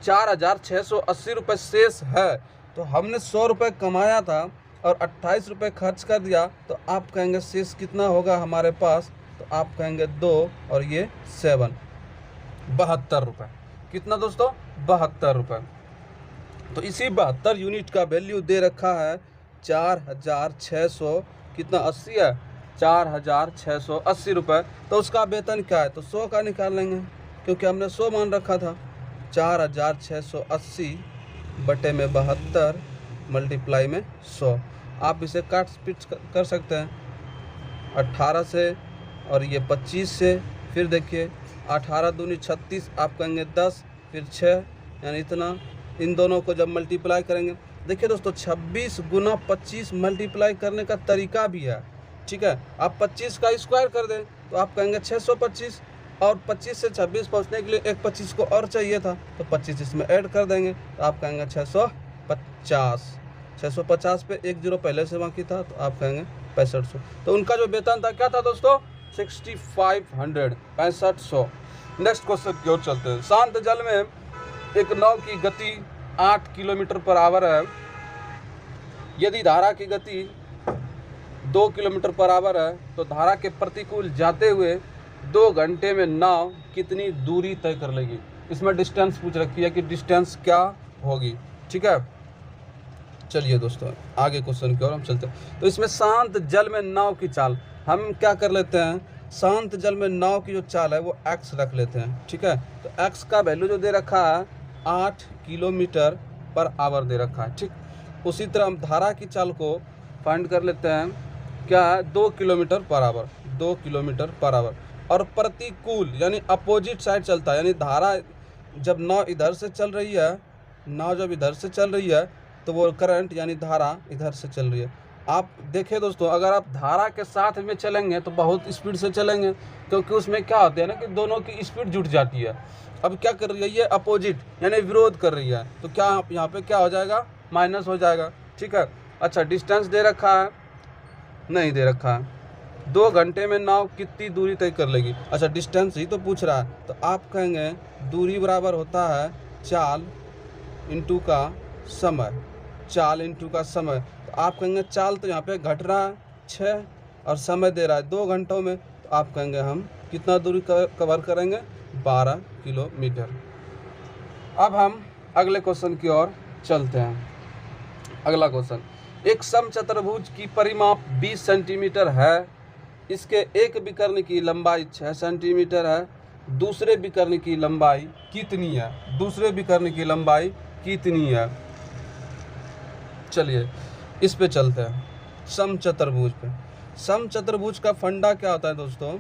Speaker 1: 4680 रुपये शेष है, तो हमने 100 रुपये कमाया था और 28 रुपये खर्च कर दिया, तो आप कहेंगे शेष कितना होगा हमारे पास, तो आप कहेंगे 2 और ये 7, 72 रुपये। कितना दोस्तों, 72 रुपये। तो इसी 72 यूनिट का वैल्यू दे रखा है 4600 कितना 80 है, 4680 रुपये। तो उसका वेतन क्या है, तो 100 का निकाल लेंगे, क्योंकि हमने 100 मान रखा था। 4680 बटे में 72 मल्टीप्लाई में 100। आप इसे काट पीट कर सकते हैं, 18 से और ये 25 से, फिर देखिए 18 दूनी 36, आप कहेंगे 10, फिर 6, यानी इतना। इन दोनों को जब मल्टीप्लाई करेंगे, देखिए दोस्तों 26 गुना 25 मल्टीप्लाई करने का तरीका भी है, ठीक है। आप 25 का स्क्वायर कर दें तो आप कहेंगे 625, और 25 से 26 पहुंचने के लिए एक 25 को और चाहिए था, तो 25 इसमें ऐड कर देंगे, तो आप कहेंगे 650। 650 पे 1 0 पहले से बाकी था, तो आप कहेंगे 6500। तो उनका जो वेतन था क्या था दोस्तों, 6500, 6500। नेक्स्ट क्वेश्चन की ओर चलते हैं। शांत जल में एक नाव की गति 8 किलोमीटर पर आवर है। यदि धारा की गति 2 किलोमीटर पर आवर है, तो धारा के प्रतिकूल जाते हुए 2 घंटे में नाव कितनी दूरी तय कर लेगी। इसमें डिस्टेंस पूछ रखी है कि डिस्टेंस क्या होगी। ठीक है, चलिए दोस्तों आगे क्वेश्चन की ओर हम चलते हैं। तो इसमें शांत जल में नाव की चाल, हम क्या कर लेते हैं, शांत जल में नाव की जो चाल है वो x रख लेते हैं। ठीक है, तो x का वैल्यू जो दे रखा है 8 किलोमीटर पर आवर दे रखा है। ठीक, उसी तरह हम धारा की चाल को फाइंड कर लेते हैं, क्या है 2 kilometre per hour, 2 kilometre per hour. और प्रतिकूल यानी अपोजिट साइड चलता है, यानी धारा जब नाव इधर से चल रही है, नाव जब इधर से चल रही है तो वो करंट यानी धारा इधर से चल रही है। आप देखिए दोस्तों, अगर आप धारा के साथ में चलेंगे तो बहुत स्पीड से चलेंगे, क्योंकि उसमें क्या होता है ना कि दोनों की स्पीड जुट जाती है। अब क्या कर रही है, ये अपोजिट यानी विरोध कर रही है, तो क्या यहाँ पे क्या हो जाएगा, माइनस हो जाएगा। ठीक है, अच्छा डिस्टेंस दे रखा है, नहीं दे रखा है। 2 घंटे में नाव कितनी दूरी तय कर लेगी, अच्छा डिस्टेंस ही तो पूछ रहा है, तो आप कहेंगे दूरी बराबर होता है चाल इंटू का समय, चाल इंटू का समय। तो आप कहेंगे चाल तो यहाँ पे घट रहा है 6 और समय दे रहा है 2 घंटों में, तो आप कहेंगे हम कितना दूरी कवर करेंगे, 12 किलोमीटर। अब हम अगले क्वेश्चन की ओर चलते हैं। अगला क्वेश्चन, एक समचतुर्भुज की परिमाप 20 सेंटीमीटर है, इसके एक विकर्ण की लंबाई 6 सेंटीमीटर है, दूसरे विकर्ण की लंबाई कितनी है, दूसरे विकर्ण की लंबाई कितनी है। चलिए इस पे चलते हैं, समचतुर्भुज पे। समचतुर्भुज का फंडा क्या होता है दोस्तों,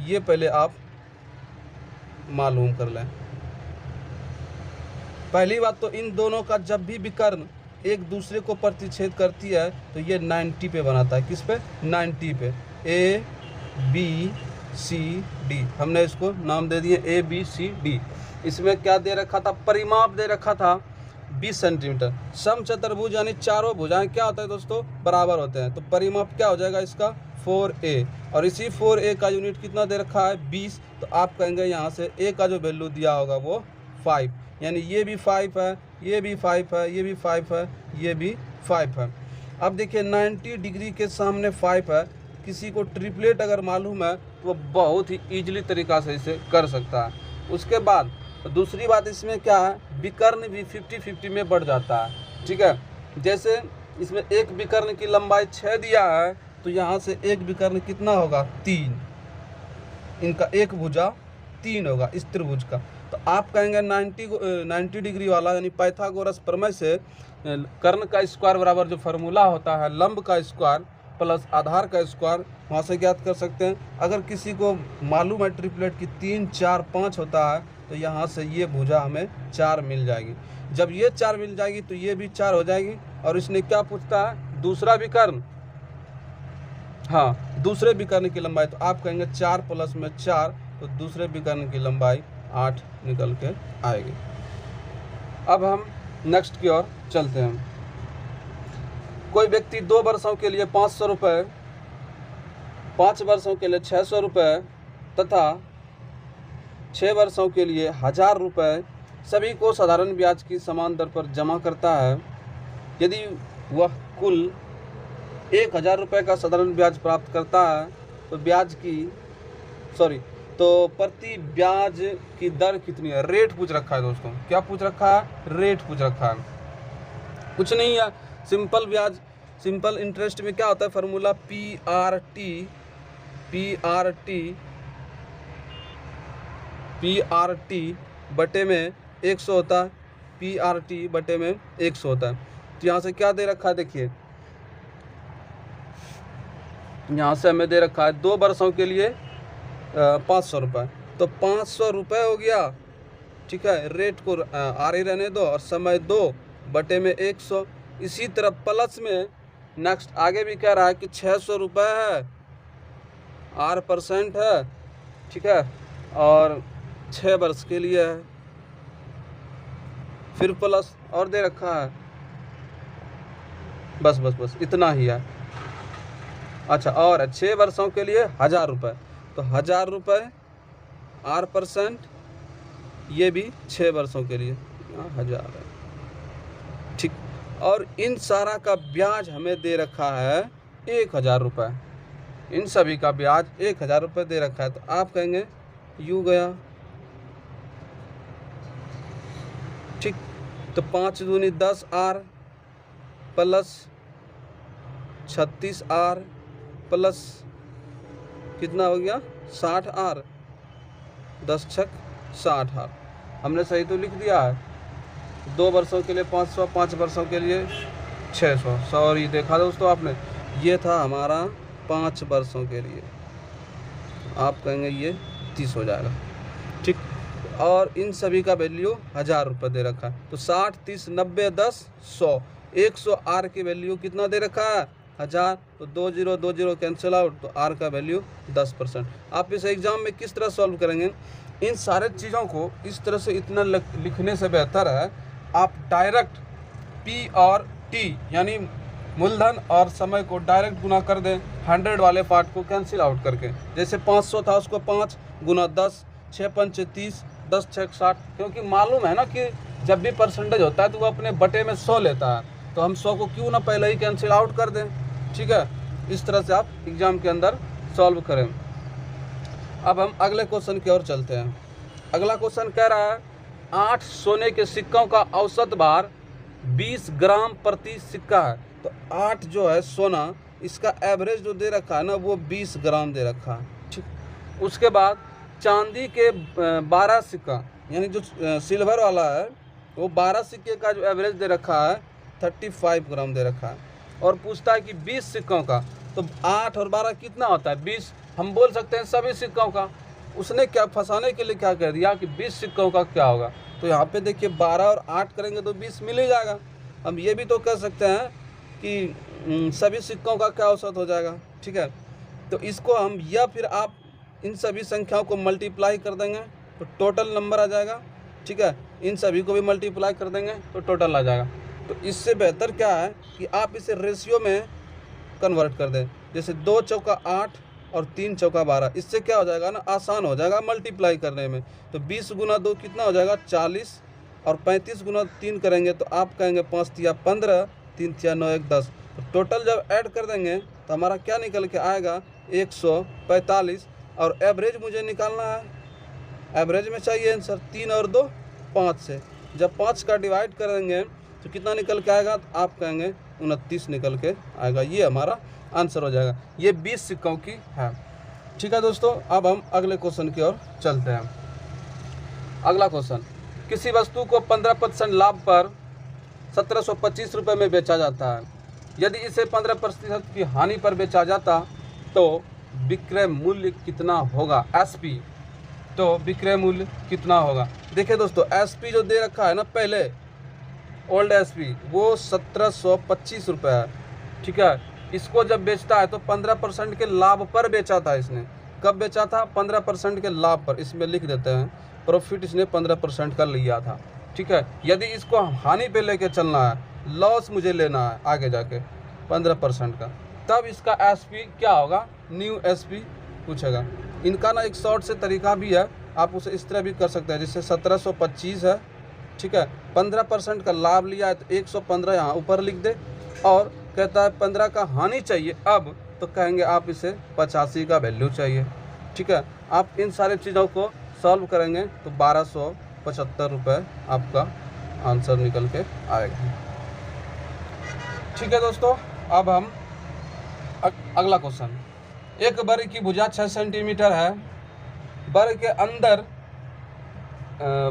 Speaker 1: ये पहले आप मालूम कर लें। पहली बात तो इन दोनों का जब भी विकर्ण एक दूसरे को प्रतिच्छेद करती है तो ये 90 पे बनाता है, किस पे, 90 पे। A B C D, हमने इसको नाम दे दिए A B C D। इसमें क्या दे रखा था, परिमाप दे रखा था 20 सेंटीमीटर। समचतुर्भुज यानी चारों भुजाएं क्या होता है दोस्तों, बराबर होते हैं, तो परिमाप क्या हो जाएगा इसका 4A, और इसी 4A का यूनिट कितना दे रखा है 20, तो आप कहेंगे यहाँ से A का जो वैल्यू दिया होगा वो 5, यानी ये भी 5 है, ये भी 5 है, ये भी 5 है, ये भी 5 है। अब देखिए 90 डिग्री के सामने 5 है, किसी को ट्रिपलेट अगर मालूम है तो वो बहुत ही ईजिली तरीक़ा से इसे कर सकता है। उसके बाद दूसरी बात इसमें क्या है, विकर्ण भी 50-50 में बढ़ जाता है। ठीक है, जैसे इसमें एक विकर्ण की लंबाई 6 दिया है, तो यहाँ से एक विकर्ण कितना होगा 3, इनका एक भुजा 3 होगा इस त्रिभुज का। तो आप कहेंगे 90 डिग्री वाला यानी पाइथागोरस प्रमेय से कर्ण का स्क्वायर बराबर जो फार्मूला होता है लंब का स्क्वायर प्लस आधार का स्क्वायर, वहाँ से ज्ञात कर सकते हैं। अगर किसी को मालूम है ट्रिपलेट की 3, 4, 5 होता है, तो यहाँ से ये भुजा हमें 4 मिल जाएगी। जब ये 4 मिल जाएगी तो ये भी 4 हो जाएगी। और इसने क्या पूछता है, दूसरा विकर्ण, हाँ दूसरे विकर्ण की लंबाई, तो आप कहेंगे 4 प्लस में 4, तो दूसरे विकर्ण की लंबाई 8 निकल के आएगी। अब हम नेक्स्ट की ओर चलते हैं। कोई व्यक्ति 2 वर्षों के लिए 500 रुपये, 5 वर्षों के लिए 600 रुपये तथा 6 वर्षों के लिए 1000 रुपये सभी को साधारण ब्याज की समान दर पर जमा करता है। यदि वह कुल 1000 रुपये का साधारण ब्याज प्राप्त करता है तो प्रति ब्याज की दर कितनी है, रेट पूछ रखा है दोस्तों। क्या पूछ रखा है, रेट पूछ रखा है, कुछ नहीं है। सिंपल ब्याज, सिंपल इंटरेस्ट में क्या होता है फार्मूला, PRT बटे में 100 होता है, PRT बटे में 100 होता है। तो यहाँ से क्या दे रखा है, देखिए यहाँ से हमें दे रखा है 2 वर्षों के लिए 500 रुपये, तो 500 रुपये हो गया। ठीक है, रेट को आर रहने दो और समय 2 बटे में 100। इसी तरह प्लस में नेक्स्ट आगे भी कह रहा है कि 600 रुपये है, R% है। ठीक है, और 6 वर्ष के लिए है, फिर प्लस और दे रखा है, बस इतना ही है। अच्छा, और 6 वर्षों के लिए 1000 रुपये, तो 1000 रुपये R%, ये भी 6 वर्षों के लिए 1000 है। ठीक, और इन सारा का ब्याज हमें दे रखा है 1000 रुपये, इन सभी का ब्याज 1000 रुपये दे रखा है। तो आप कहेंगे यू गया ठीक। तो 5 दूनी 10 आर प्लस 36 आर प्लस कितना हो गया 60 आर, 10 छक 60 आर। हमने सही तो लिख दिया है। 2 वर्षों के लिए 500, 5 वर्षों के लिए 600। सॉरी, देखा दोस्तों आपने, ये था हमारा 5 वर्षों के लिए। आप कहेंगे ये 30 हो जाएगा। ठीक। और इन सभी का वैल्यू 1000 रुपये दे रखा है। तो 60, 30, 90, 10, 100। 100 आर की वैल्यू कितना दे रखा है 1000। तो 20 20 कैंसिल आउट, तो आर का वैल्यू 10%। आप इस एग्ज़ाम में किस तरह सॉल्व करेंगे, इन सारे चीज़ों को इस तरह से इतना लिखने से बेहतर है आप डायरेक्ट पी और टी यानी मूलधन और समय को डायरेक्ट गुना कर दें 100 वाले पार्ट को कैंसिल आउट करके। जैसे 500 था उसको 5 गुना 10, 6 पंच 30, 10 छक 60। क्योंकि मालूम है ना कि जब भी परसेंटेज होता है तो वो अपने बटे में 100 लेता है, तो हम 100 को क्यों ना पहले ही कैंसिल आउट कर दें। ठीक है, इस तरह से आप एग्ज़ाम के अंदर सॉल्व करें। अब हम अगले क्वेश्चन की ओर चलते हैं। अगला क्वेश्चन कह रहा है 8 सोने के सिक्कों का औसत भार 20 ग्राम प्रति सिक्का है। तो 8 जो है सोना, इसका एवरेज जो दे रखा है ना वो 20 ग्राम दे रखा है। ठीक। उसके बाद चांदी के 12 सिक्का यानी जो सिल्वर वाला है वो 12 सिक्के का जो एवरेज दे रखा है 35 ग्राम दे रखा है। और पूछता है कि 20 सिक्कों का, तो 8 और 12 कितना होता है 20। हम बोल सकते हैं सभी सिक्कों का। उसने क्या फंसाने के लिए क्या कह दिया कि 20 सिक्कों का क्या होगा। तो यहाँ पे देखिए 12 और 8 करेंगे तो 20 मिल ही जाएगा। हम ये भी तो कह सकते हैं कि सभी सिक्कों का क्या औसत हो जाएगा। ठीक है, तो इसको हम या फिर आप इन सभी संख्याओं को मल्टीप्लाई कर देंगे तो टोटल नंबर आ जाएगा। ठीक है, इन सभी को भी मल्टीप्लाई कर देंगे तो टोटल आ जाएगा। तो इससे बेहतर क्या है कि आप इसे रेशियो में कन्वर्ट कर दें। जैसे 2 चौका 8 और 3 चौका 12। इससे क्या हो जाएगा ना, आसान हो जाएगा मल्टीप्लाई करने में। तो 20 गुना 2 कितना हो जाएगा 40, और 35 गुना 3 करेंगे तो आप कहेंगे 5 तिया 15, 3 तिया 9 1 10। तो टोटल जब ऐड कर देंगे तो हमारा क्या निकल के आएगा 145। और एवरेज मुझे निकालना है, एवरेज में चाहिए आंसर 3 और 2 5 से। जब 5 का डिवाइड करेंगे तो कितना निकल के आएगा, तो आप कहेंगे 29 निकल के आएगा। ये हमारा आंसर हो जाएगा। ये 20 सिक्कों की है। ठीक है दोस्तों, अब हम अगले क्वेश्चन की ओर चलते हैं। अगला क्वेश्चन, किसी वस्तु को 15% लाभ पर 1725 रुपये में बेचा जाता है। यदि इसे 15% की हानि पर बेचा जाता तो विक्रय मूल्य कितना होगा, एसपी। तो विक्रय मूल्य कितना होगा। देखिए दोस्तों, एसपी जो दे रखा है ना पहले, ओल्ड एसपी, वो 1725 रुपये है। ठीक है, इसको जब बेचता है तो 15% के लाभ पर बेचा था इसने। कब बेचा था 15% के लाभ पर। इसमें लिख देते हैं प्रॉफिट इसने 15% का लिया था। ठीक है, यदि इसको हानि पे लेके चलना है, लॉस मुझे लेना है आगे जाके 15% का, तब इसका एसपी क्या होगा, न्यू एसपी पूछेगा। इनका ना एक शॉर्ट से तरीका भी है, आप उसे इस तरह भी कर सकते हैं। जैसे 1725 है, ठीक है, 15% का लाभ लिया है तो 115 यहाँ ऊपर लिख दे, और कहता है 15 का हानि चाहिए अब, तो कहेंगे आप इसे 85 का वैल्यू चाहिए। ठीक है, आप इन सारी चीज़ों को सॉल्व करेंगे तो 1275 रुपये आपका आंसर निकल के आएगा। ठीक है दोस्तों, अब हम अगला क्वेश्चन। एक वर्ग की भुजा 6 सेंटीमीटर है। वर्ग के अंदर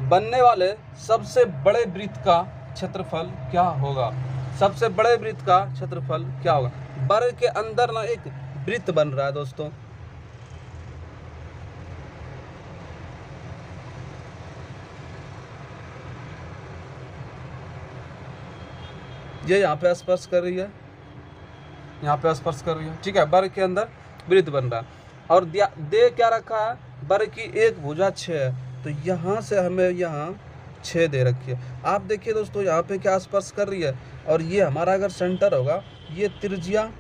Speaker 1: बनने वाले सबसे बड़े वृत्त का क्षेत्रफल क्या होगा। सबसे बड़े वृत्त का क्षेत्रफल क्या होगा। वर्ग के अंदर ना एक वृत्त बन रहा है दोस्तों। ये यहाँ पे स्पर्श कर रही है, यहाँ पे स्पर्श कर रही है। ठीक है, वर्ग के अंदर वृत्त बन रहा है और दे क्या रखा है, वर्ग की एक भुजा 6 है, तो यहाँ से हमें यहाँ 6 दे रखी है। आप देखिए दोस्तों, यहाँ पे क्या स्पर्श कर रही है, और ये हमारा अगर सेंटर होगा, ये त्रिज्या,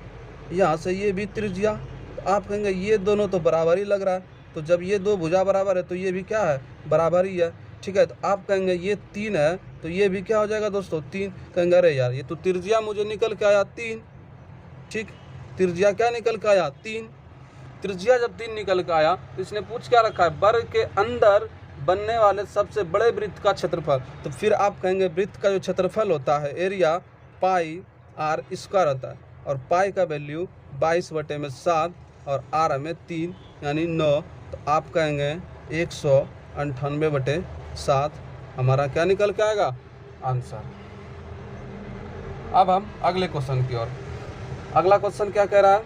Speaker 1: यहाँ से ये भी त्रिज्या, तो आप कहेंगे ये दोनों तो बराबर ही लग रहा है। तो जब ये दो भुजा बराबर है तो ये भी क्या है, बराबर ही है। ठीक है, तो आप कहेंगे ये 3 है, तो ये भी क्या हो जाएगा दोस्तों 3। कहेंगे अरे यार, ये तो त्रिज्या मुझे निकल के आया 3। ठीक, त्रिज्या क्या निकल के आया 3। त्रिज्या जब 3 निकल के आया तो इसने पूछ क्या रखा है, वर्ग के अंदर बनने वाले सबसे बड़े वृत्त का क्षेत्रफल। तो फिर आप कहेंगे वृत्त का जो क्षेत्रफल होता है एरिया पाई आर स्क्वायर होता है, और पाई का वैल्यू 22/7 और आर हमें 3 यानी 9। तो आप कहेंगे 198/7 हमारा क्या निकल के आएगा आंसर। अब हम अगले क्वेश्चन की ओर। अगला क्वेश्चन क्या कह रहा है,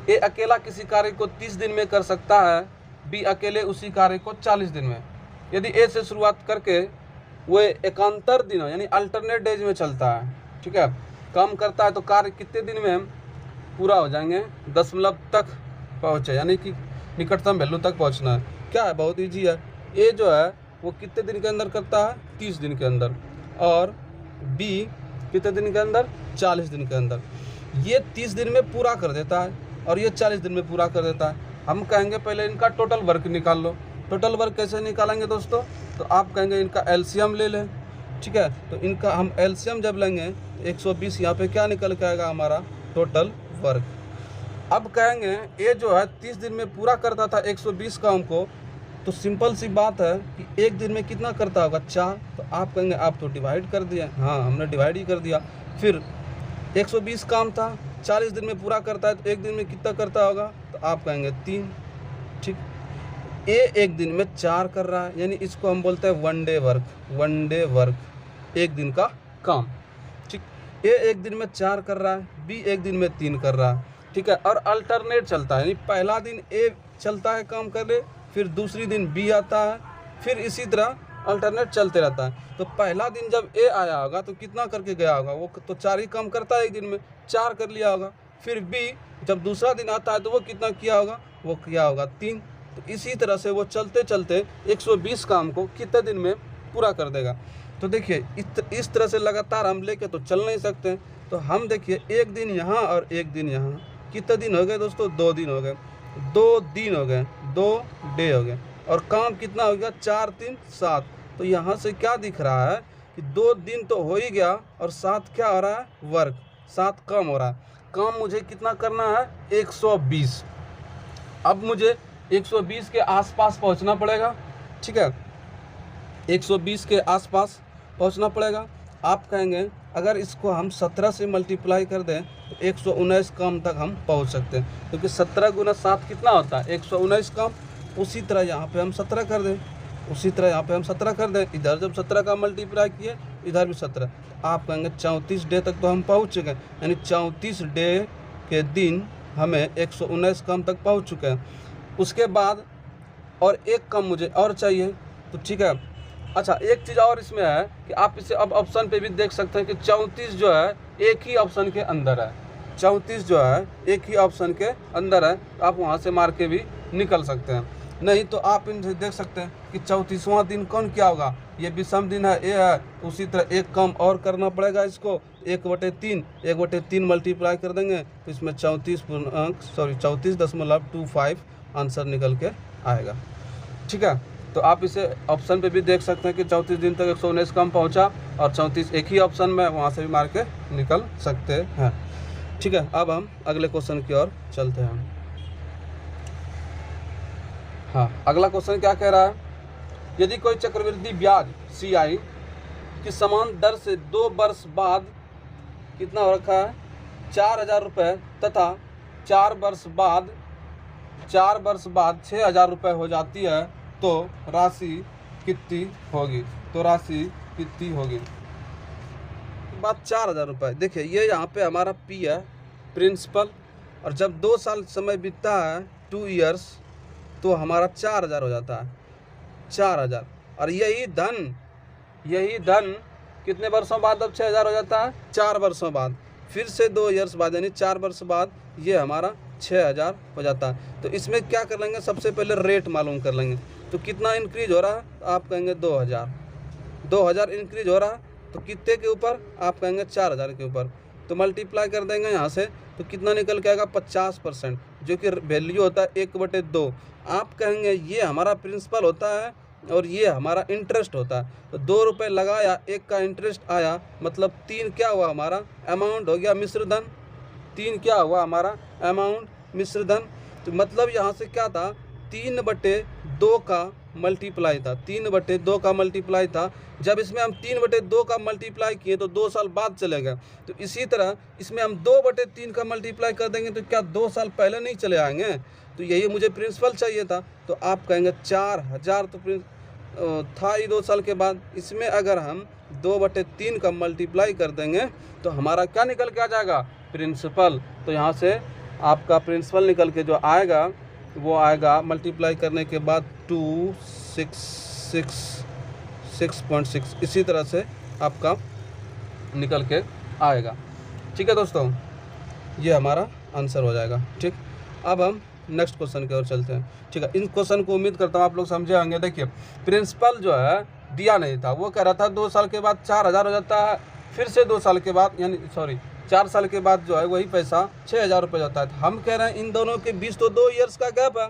Speaker 1: ए अकेला किसी कार्य को 30 दिन में कर सकता है, बी अकेले उसी कार्य को 40 दिन में। यदि ए से शुरुआत करके वो एकांतर दिनों यानी अल्टरनेट डेज में चलता है, ठीक है, काम करता है, तो कार्य कितने दिन में पूरा हो जाएंगे, दशमलव तक पहुँचे, यानी कि निकटतम वैल्यू तक पहुँचना है। क्या है, बहुत ईजी है। ए जो है वो कितने दिन के अंदर करता है, 30 दिन के अंदर, और बी कितने दिन के अंदर, 40 दिन के अंदर। ये 30 दिन में पूरा कर देता है और ये 40 दिन में पूरा कर देता है। हम कहेंगे पहले इनका टोटल वर्क निकाल लो। टोटल वर्क कैसे निकालेंगे दोस्तों, तो आप कहेंगे इनका एलसीएम ले लें, ठीक है। तो इनका हम एलसीएम जब लेंगे तो 120 यहाँ पे क्या निकल के आएगा हमारा टोटल वर्क। अब कहेंगे ये जो है 30 दिन में पूरा करता था 120 काम को, तो सिंपल सी बात है कि एक दिन में कितना करता होगा, 4। तो आप कहेंगे आप तो डिवाइड कर दिए, हाँ हमने डिवाइड ही कर दिया। फिर 120 काम था, 40 दिन में पूरा करता है, तो एक दिन में कितना करता होगा, तो आप कहेंगे 3, ठीक। ए एक दिन में 4 कर रहा है, यानी इसको हम बोलते हैं one day work, one day work, एक दिन का काम, ठीक। ए एक दिन में 4 कर रहा है, बी एक दिन में 3 कर रहा है, ठीक है। और अल्टरनेट चलता है, यानी पहला दिन ए चलता है काम करने, फिर दूसरी दिन बी आता है, फिर इसी तरह अल्टरनेट चलते रहता है। तो पहला दिन जब ए आया होगा तो कितना करके गया होगा, वो तो 4 ही काम करता है एक दिन में, 4 कर लिया होगा। फिर बी जब दूसरा दिन आता है तो वो कितना किया होगा, वो किया होगा 3। तो इसी तरह से वो चलते चलते 120 काम को कितने दिन में पूरा कर देगा। तो देखिए इस तरह से लगातार हम लेके तो चल नहीं सकते। तो हम देखिए एक दिन यहाँ और एक दिन यहाँ, कितने दिन हो गए दोस्तों, 2 दिन हो गए, 2 दिन हो गए, 2 डे हो गए, और काम कितना हो गया, 4 3 7। तो यहाँ से क्या दिख रहा है कि 2 दिन तो हो ही गया, और 7 क्या हो रहा है, वर्क, 7 कम हो रहा है। काम मुझे कितना करना है, 120। अब मुझे 120 के आसपास पहुँचना पड़ेगा, ठीक है, 120 के आसपास पहुँचना पड़ेगा। आप कहेंगे अगर इसको हम 17 से मल्टीप्लाई कर दें तो 119 काम तक हम पहुँच सकते हैं, क्योंकि 17 गुना 7 कितना होता है, 119 काम। उसी तरह यहाँ पे हम 17 कर दें, उसी तरह यहाँ पे हम 17 कर दें, इधर जब 17 का मल्टीप्लाई किए इधर भी 17। आप कहेंगे 34 डे तक तो हम पहुँच चुके हैं, यानी 34 डे के दिन हमें 119 काम तक पहुँच चुके हैं। उसके बाद और एक काम मुझे और चाहिए, तो ठीक है। अच्छा एक चीज़ और इसमें है कि आप इसे अब ऑप्शन पे भी देख सकते हैं कि 34 जो है एक ही ऑप्शन के अंदर है, 34 जो है एक ही ऑप्शन के अंदर है, तो आप वहाँ से मार के भी निकल सकते हैं। नहीं तो आप इनसे देख सकते हैं कि 34वां दिन कौन क्या होगा, ये विषम दिन है, ये है, उसी तरह एक काम और करना पड़ेगा इसको, 1/3 मल्टीप्लाई कर देंगे तो इसमें 34.25 आंसर निकल के आएगा, ठीक है। तो आप इसे ऑप्शन पे भी देख सकते हैं कि 34 दिन तक 119 काम पहुंचा, और 34 एक ही ऑप्शन में, वहाँ से भी मार के निकल सकते हैं, ठीक है। अब हम अगले क्वेश्चन की ओर चलते हैं। हाँ, अगला क्वेश्चन क्या कह रहा है, यदि कोई चक्रवृद्धि ब्याज CI की समान दर से 2 वर्ष बाद कितना हो रखा है, 4,000 रुपये, तथा 4 वर्ष बाद 6,000 रुपये हो जाती है, तो राशि कितनी होगी, तो राशि कितनी होगी। बात 4,000 रुपये, देखिए ये यहाँ पे हमारा P है, प्रिंसिपल, और जब 2 साल समय बीतता है, 2 ईयर्स, तो हमारा 4,000 हो जाता है, 4,000। और यही धन कितने वर्षों बाद अब 6,000 हो जाता है, 4 वर्षों बाद, फिर से 2 ईयर्स बाद यानी 4 वर्ष बाद ये हमारा 6,000 हो जाता है। तो इसमें क्या कर लेंगे, सबसे पहले रेट मालूम कर लेंगे, तो कितना इंक्रीज हो रहा है, तो आप कहेंगे 2,000 इंक्रीज हो रहा है, तो कितने के ऊपर, आप कहेंगे 4,000 के ऊपर। तो मल्टीप्लाई कर देंगे यहाँ से, तो कितना निकल के आएगा, 50%, जो कि वैल्यू होता है 1/2। आप कहेंगे ये हमारा प्रिंसिपल होता है और ये हमारा इंटरेस्ट होता है। तो 2 रुपये लगाया, 1 का इंटरेस्ट आया, मतलब 3 क्या हुआ हमारा, अमाउंट हो गया मिश्र धन, 3 क्या हुआ हमारा अमाउंट मिश्र धन। तो मतलब यहाँ से क्या था, 3/2 का मल्टीप्लाई था, 3/2 का मल्टीप्लाई था। जब इसमें हम 3/2 का मल्टीप्लाई किए तो 2 साल बाद चलेगा। तो इसी तरह इसमें हम 2/3 का मल्टीप्लाई कर देंगे तो क्या 2 साल पहले नहीं चले आएंगे? तो यही मुझे प्रिंसिपल चाहिए था। तो आप कहेंगे 4000 तो था ही 2 साल के बाद। इसमें अगर हम 2/3 का मल्टीप्लाई कर देंगे तो हमारा क्या निकल के आ जाएगा? प्रिंसिपल। तो यहाँ से आपका प्रिंसिपल निकल के जो आएगा वो आएगा मल्टीप्लाई करने के बाद 266.6। इसी तरह से आपका निकल के आएगा। ठीक है दोस्तों, ये हमारा आंसर हो जाएगा। ठीक, अब हम नेक्स्ट क्वेश्चन की ओर चलते हैं। ठीक है, इन क्वेश्चन को उम्मीद करता हूँ आप लोग समझे होंगे। देखिए, प्रिंसिपल जो है दिया नहीं था, वो कह रहा था 2 साल के बाद 4000 हो जाता है, फिर से 2 साल के बाद 4 साल के बाद जो है वही पैसा 6000 रुपये जाता है। हम कह रहे हैं इन दोनों के बीच तो 2 ईयर्स का गैप है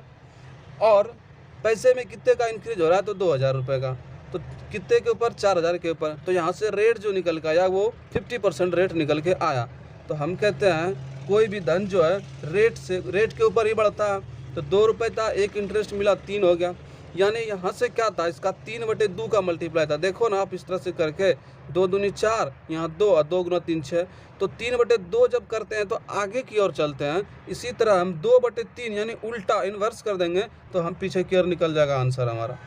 Speaker 1: और पैसे में कितने का इंक्रीज हो रहा है? तो 2000 रुपये का। तो कितने के ऊपर? 4000 के ऊपर। तो यहाँ से रेट जो निकल के आया वो 50% रेट निकल के आया। तो हम कहते हैं कोई भी धन जो है रेट के ऊपर ही बढ़ता है। तो 2 रुपये था, एक इंटरेस्ट मिला, 3 हो गया। यानी यहाँ से क्या था? इसका 3/2 का मल्टीप्लाई था। देखो ना आप इस तरह से करके, 2 दूनी 4, यहाँ 2 और 2 गुना 3 6। तो 3/2 जब करते हैं तो आगे की ओर चलते हैं। इसी तरह हम 2/3 यानी उल्टा इन्वर्स कर देंगे तो हम पीछे की ओर निकल जाएगा आंसर हमारा।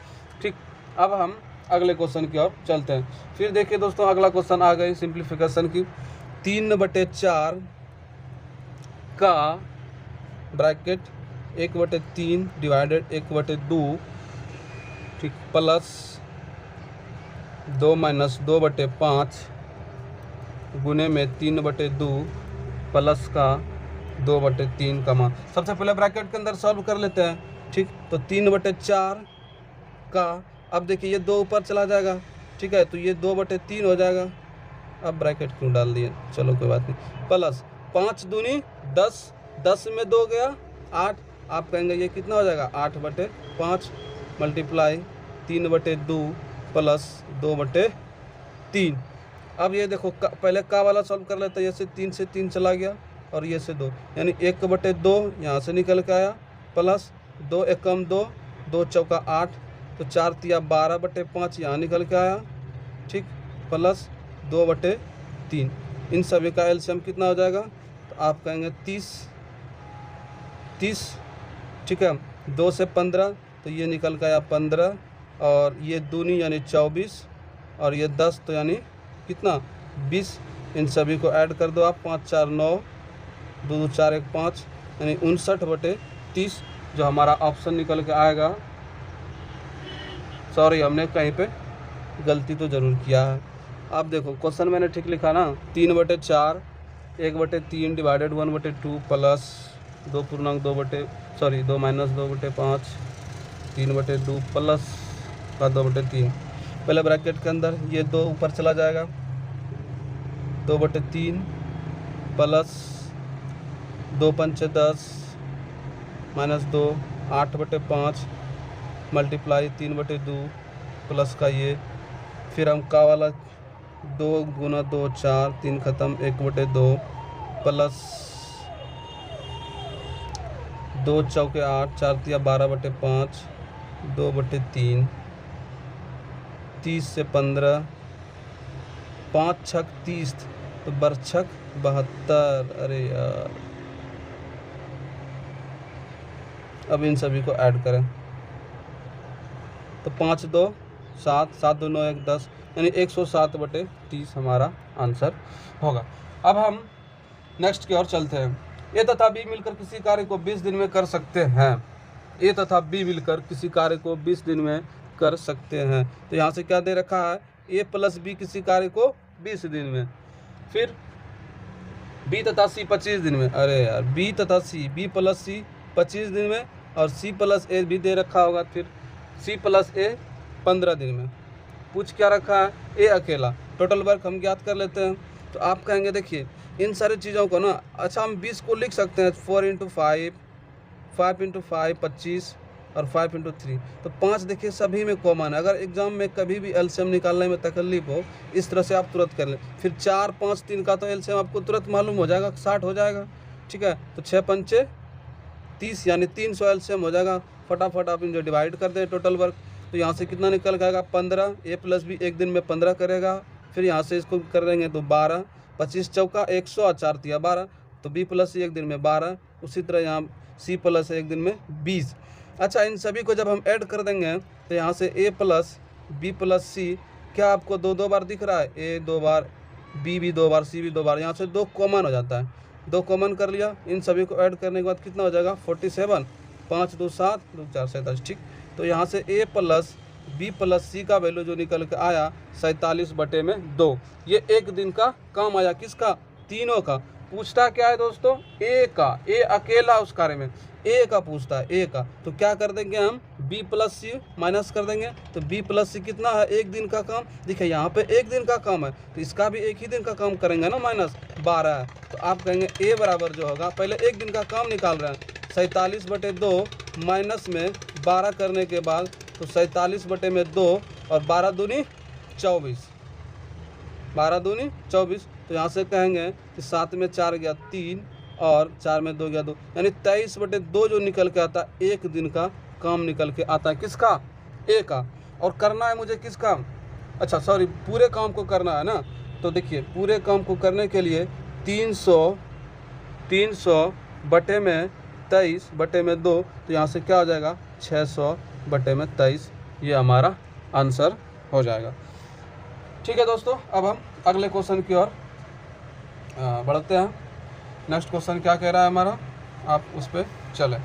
Speaker 1: ठीक, अब हम अगले क्वेश्चन की ओर चलते हैं। फिर देखिए दोस्तों, अगला क्वेश्चन आ गई सिंप्लीफिकेशन की। 3/4 का ब्रैकेट 1/3 डिवाइडेड 1/2, ठीक, प्लस 2 माइनस 2/5 गुने में 3/2 प्लस का 2/3 का मान। सबसे पहले ब्रैकेट के अंदर सॉल्व कर लेते हैं। ठीक, तो 3/4 का, अब देखिए ये 2 ऊपर चला जाएगा। ठीक है, तो ये 2/3 हो जाएगा। अब ब्रैकेट क्यों डाल दिए, चलो कोई बात नहीं। प्लस 5 दूनी 10, 10 में 2 गया 8। आप कहेंगे ये कितना हो जाएगा? 8/5 मल्टीप्लाई 3/2 प्लस 2/3। अब ये देखो पहले का वाला सॉल्व कर लेते हैं। ये से 3 से 3 चला गया और ये से 2, यानी 1/2 यहाँ से निकल के आया, प्लस 2 एकम 2, 2 चौका 8, तो 4 तिया 12/5 यहाँ निकल के आया। ठीक, प्लस 2/3। इन सभी का एलसीएम कितना हो जाएगा? तो आप कहेंगे 30। ठीक है, 2 से 15 तो ये निकल के आया 15, और ये दूनी यानी 24, और ये 10 तो यानी कितना? 20। इन सभी को ऐड कर दो आप, 5 4 9, 2 2 4 1 5, यानी 59/30 जो हमारा ऑप्शन निकल के आएगा। सॉरी, हमने कहीं पे गलती तो ज़रूर किया है। आप देखो क्वेश्चन मैंने ठीक लिखा ना, 3/4 1/3 डिवाइडेड 1/2 प्लस 2 पूर्णांक 2 माइनस 2/5 3/2 प्लस का 2/3। पहले ब्रैकेट के अंदर ये 2 ऊपर चला जाएगा, 2/3 प्लस 2 पंचे 10 माइनस 2 8/5 मल्टीप्लाई 3/2 प्लस का ये, फिर हम का वाला 2 गुना 2 4, 3 खत्म 1/2 प्लस 2 चौके 8, 4 तिया 12/5 2/3, 30 से 15, 5 छक 30 तो बरछक 72। अरे यार, अब इन सभी को ऐड करें तो 5 2 7, 7 2 9 1 10, यानी 107/30 हमारा आंसर होगा। अब हम नेक्स्ट की ओर चलते हैं। ए तथा बी मिलकर किसी कार्य को 20 दिन में कर सकते हैं। ए तथा बी मिलकर किसी कार्य को 20 दिन में कर सकते हैं। तो यहाँ से क्या दे रखा है? ए प्लस बी किसी कार्य को 20 दिन में, फिर बी तथा सी 25 दिन में। अरे यार, बी तथा सी, बी प्लस सी 25 दिन में, और सी प्लस ए भी दे रखा होगा, फिर सी प्लस ए 15 दिन में। पूछ क्या रखा है? ए अकेला। टोटल वर्क हम ज्ञात कर लेते हैं। तो आप कहेंगे देखिए इन सारी चीज़ों को ना, अच्छा हम 20 को लिख सकते हैं 4 × 5, 5 × 5 25, और 5 × 3। तो 5 देखिए सभी में कॉमन है। अगर एग्जाम में कभी भी एलसीएम निकालने में तकलीफ हो, इस तरह से आप तुरंत कर लें। फिर 4 5 3 का तो एलसीएम आपको तुरंत मालूम हो जाएगा, 60 हो जाएगा। ठीक है, तो 6 पंचे 30 यानी 300 एलसीएम हो जाएगा। फटाफट आप इनको डिवाइड कर दें टोटल वर्क। तो यहाँ से कितना निकल के आएगा 15, ए प्लस बी एक दिन में 15 करेगा, फिर यहाँ से इसको कर देंगे तो 12, 25 चौका 100 और 4 तिया 12, तो बी प्लस सी एक दिन में 12, उसी तरह यहाँ सी प्लस एक दिन में 20। अच्छा, इन सभी को जब हम ऐड कर देंगे तो यहाँ से ए प्लस बी प्लस सी क्या आपको दो बार दिख रहा है, ए 2 बार, बी भी 2 बार, सी भी 2 बार, यहाँ से 2 कॉमन हो जाता है, 2 कॉमन कर लिया। इन सभी को ऐड करने के बाद कितना हो जाएगा 47, 5 2 7 2 4 27, ठीक। तो यहाँ से ए प्लस बी प्लस सी का वैल्यू जो निकल के आया 47/2। ये एक दिन का काम आया, किसका, तीनों का। पूछता क्या है दोस्तों, ए का, ए अकेला उस कार्य में ए का पूछता है, ए का। तो क्या कर देंगे हम, बी प्लस सी माइनस कर देंगे, तो बी प्लस सी कितना है, एक दिन का काम। देखिए यहाँ पे एक दिन का काम है, तो इसका भी एक ही दिन का काम करेंगे ना, माइनस 12 है। तो आप कहेंगे ए बराबर जो होगा, पहले एक दिन का काम निकाल रहे हैं, 47/2 माइनस में 12 करने के बाद तो 47/2 और 12 दूनी 24, 12 दूनी 24। तो यहाँ से कहेंगे कि 7 में 4 गया 3 और 4 में 2 गया 2, यानी 23/2 जो निकल के आता है, एक दिन का काम निकल के आता है, किसका, ए का। और करना है मुझे किसका, अच्छा सॉरी, पूरे काम को करना है ना। तो देखिए पूरे काम को करने के लिए 300 बटे में 23/2, तो यहाँ से क्या हो जाएगा 600/23, ये हमारा आंसर हो जाएगा। ठीक है दोस्तों, अब हम अगले क्वेश्चन की ओर बढ़ते हैं। नेक्स्ट क्वेश्चन क्या कह रहा है हमारा, आप उस पर चलें।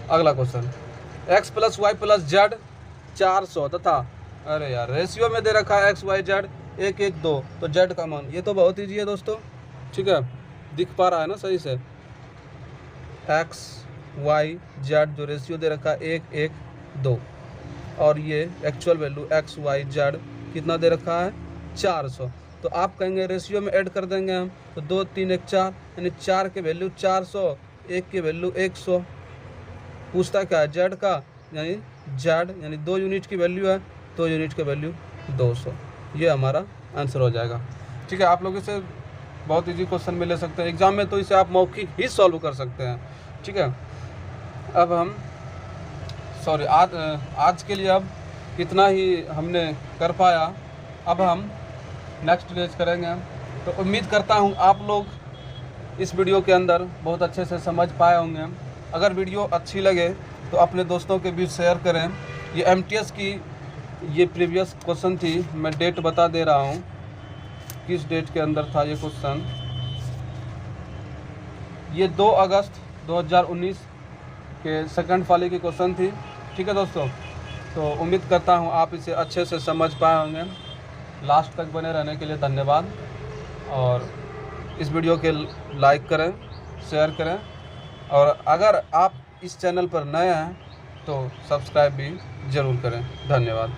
Speaker 1: अगला question, x plus Y plus Z 400 तथा, अरे यार रेशियो में दे रखा है x वाई जेड 1 1 2, तो जेड का मान, ये तो बहुत ईजी है दोस्तों, ठीक है, दिख पा रहा है ना सही से। x वाई जेड जो रेशियो दे रखा है 1 1 2, और ये actual value x Y Z कितना दे रखा है 400। तो आप कहेंगे रेशियो में ऐड कर देंगे हम, तो 2 3 1 4, यानी 4 के वैल्यू 400, 1 के वैल्यू 100। पूछता क्या है, जेड का, यानी जेड यानी 2 यूनिट की वैल्यू है, 2 यूनिट की वैल्यू 200, ये हमारा आंसर हो जाएगा। ठीक है, आप लोग इसे बहुत इजी क्वेश्चन में ले सकते हैं, एग्जाम में तो इसे आप मौखिक ही सॉल्व कर सकते हैं। ठीक है, अब हम सॉरी आज के लिए अब इतना ही हमने कर पाया। अब हम नेक्स्ट डेज करेंगे। तो उम्मीद करता हूँ आप लोग इस वीडियो के अंदर बहुत अच्छे से समझ पाए होंगे। अगर वीडियो अच्छी लगे तो अपने दोस्तों के बीच शेयर करें। ये MTS की ये प्रीवियस क्वेश्चन थी, मैं डेट बता दे रहा हूँ किस डेट के अंदर था ये क्वेश्चन। ये 2 अगस्त 2019 के सेकंड वाले की क्वेश्चन थी। ठीक है दोस्तों, तो उम्मीद करता हूँ आप इसे अच्छे से समझ पाए होंगे। लास्ट तक बने रहने के लिए धन्यवाद, और इस वीडियो के लाइक करें, शेयर करें, और अगर आप इस चैनल पर नए हैं तो सब्सक्राइब भी ज़रूर करें। धन्यवाद।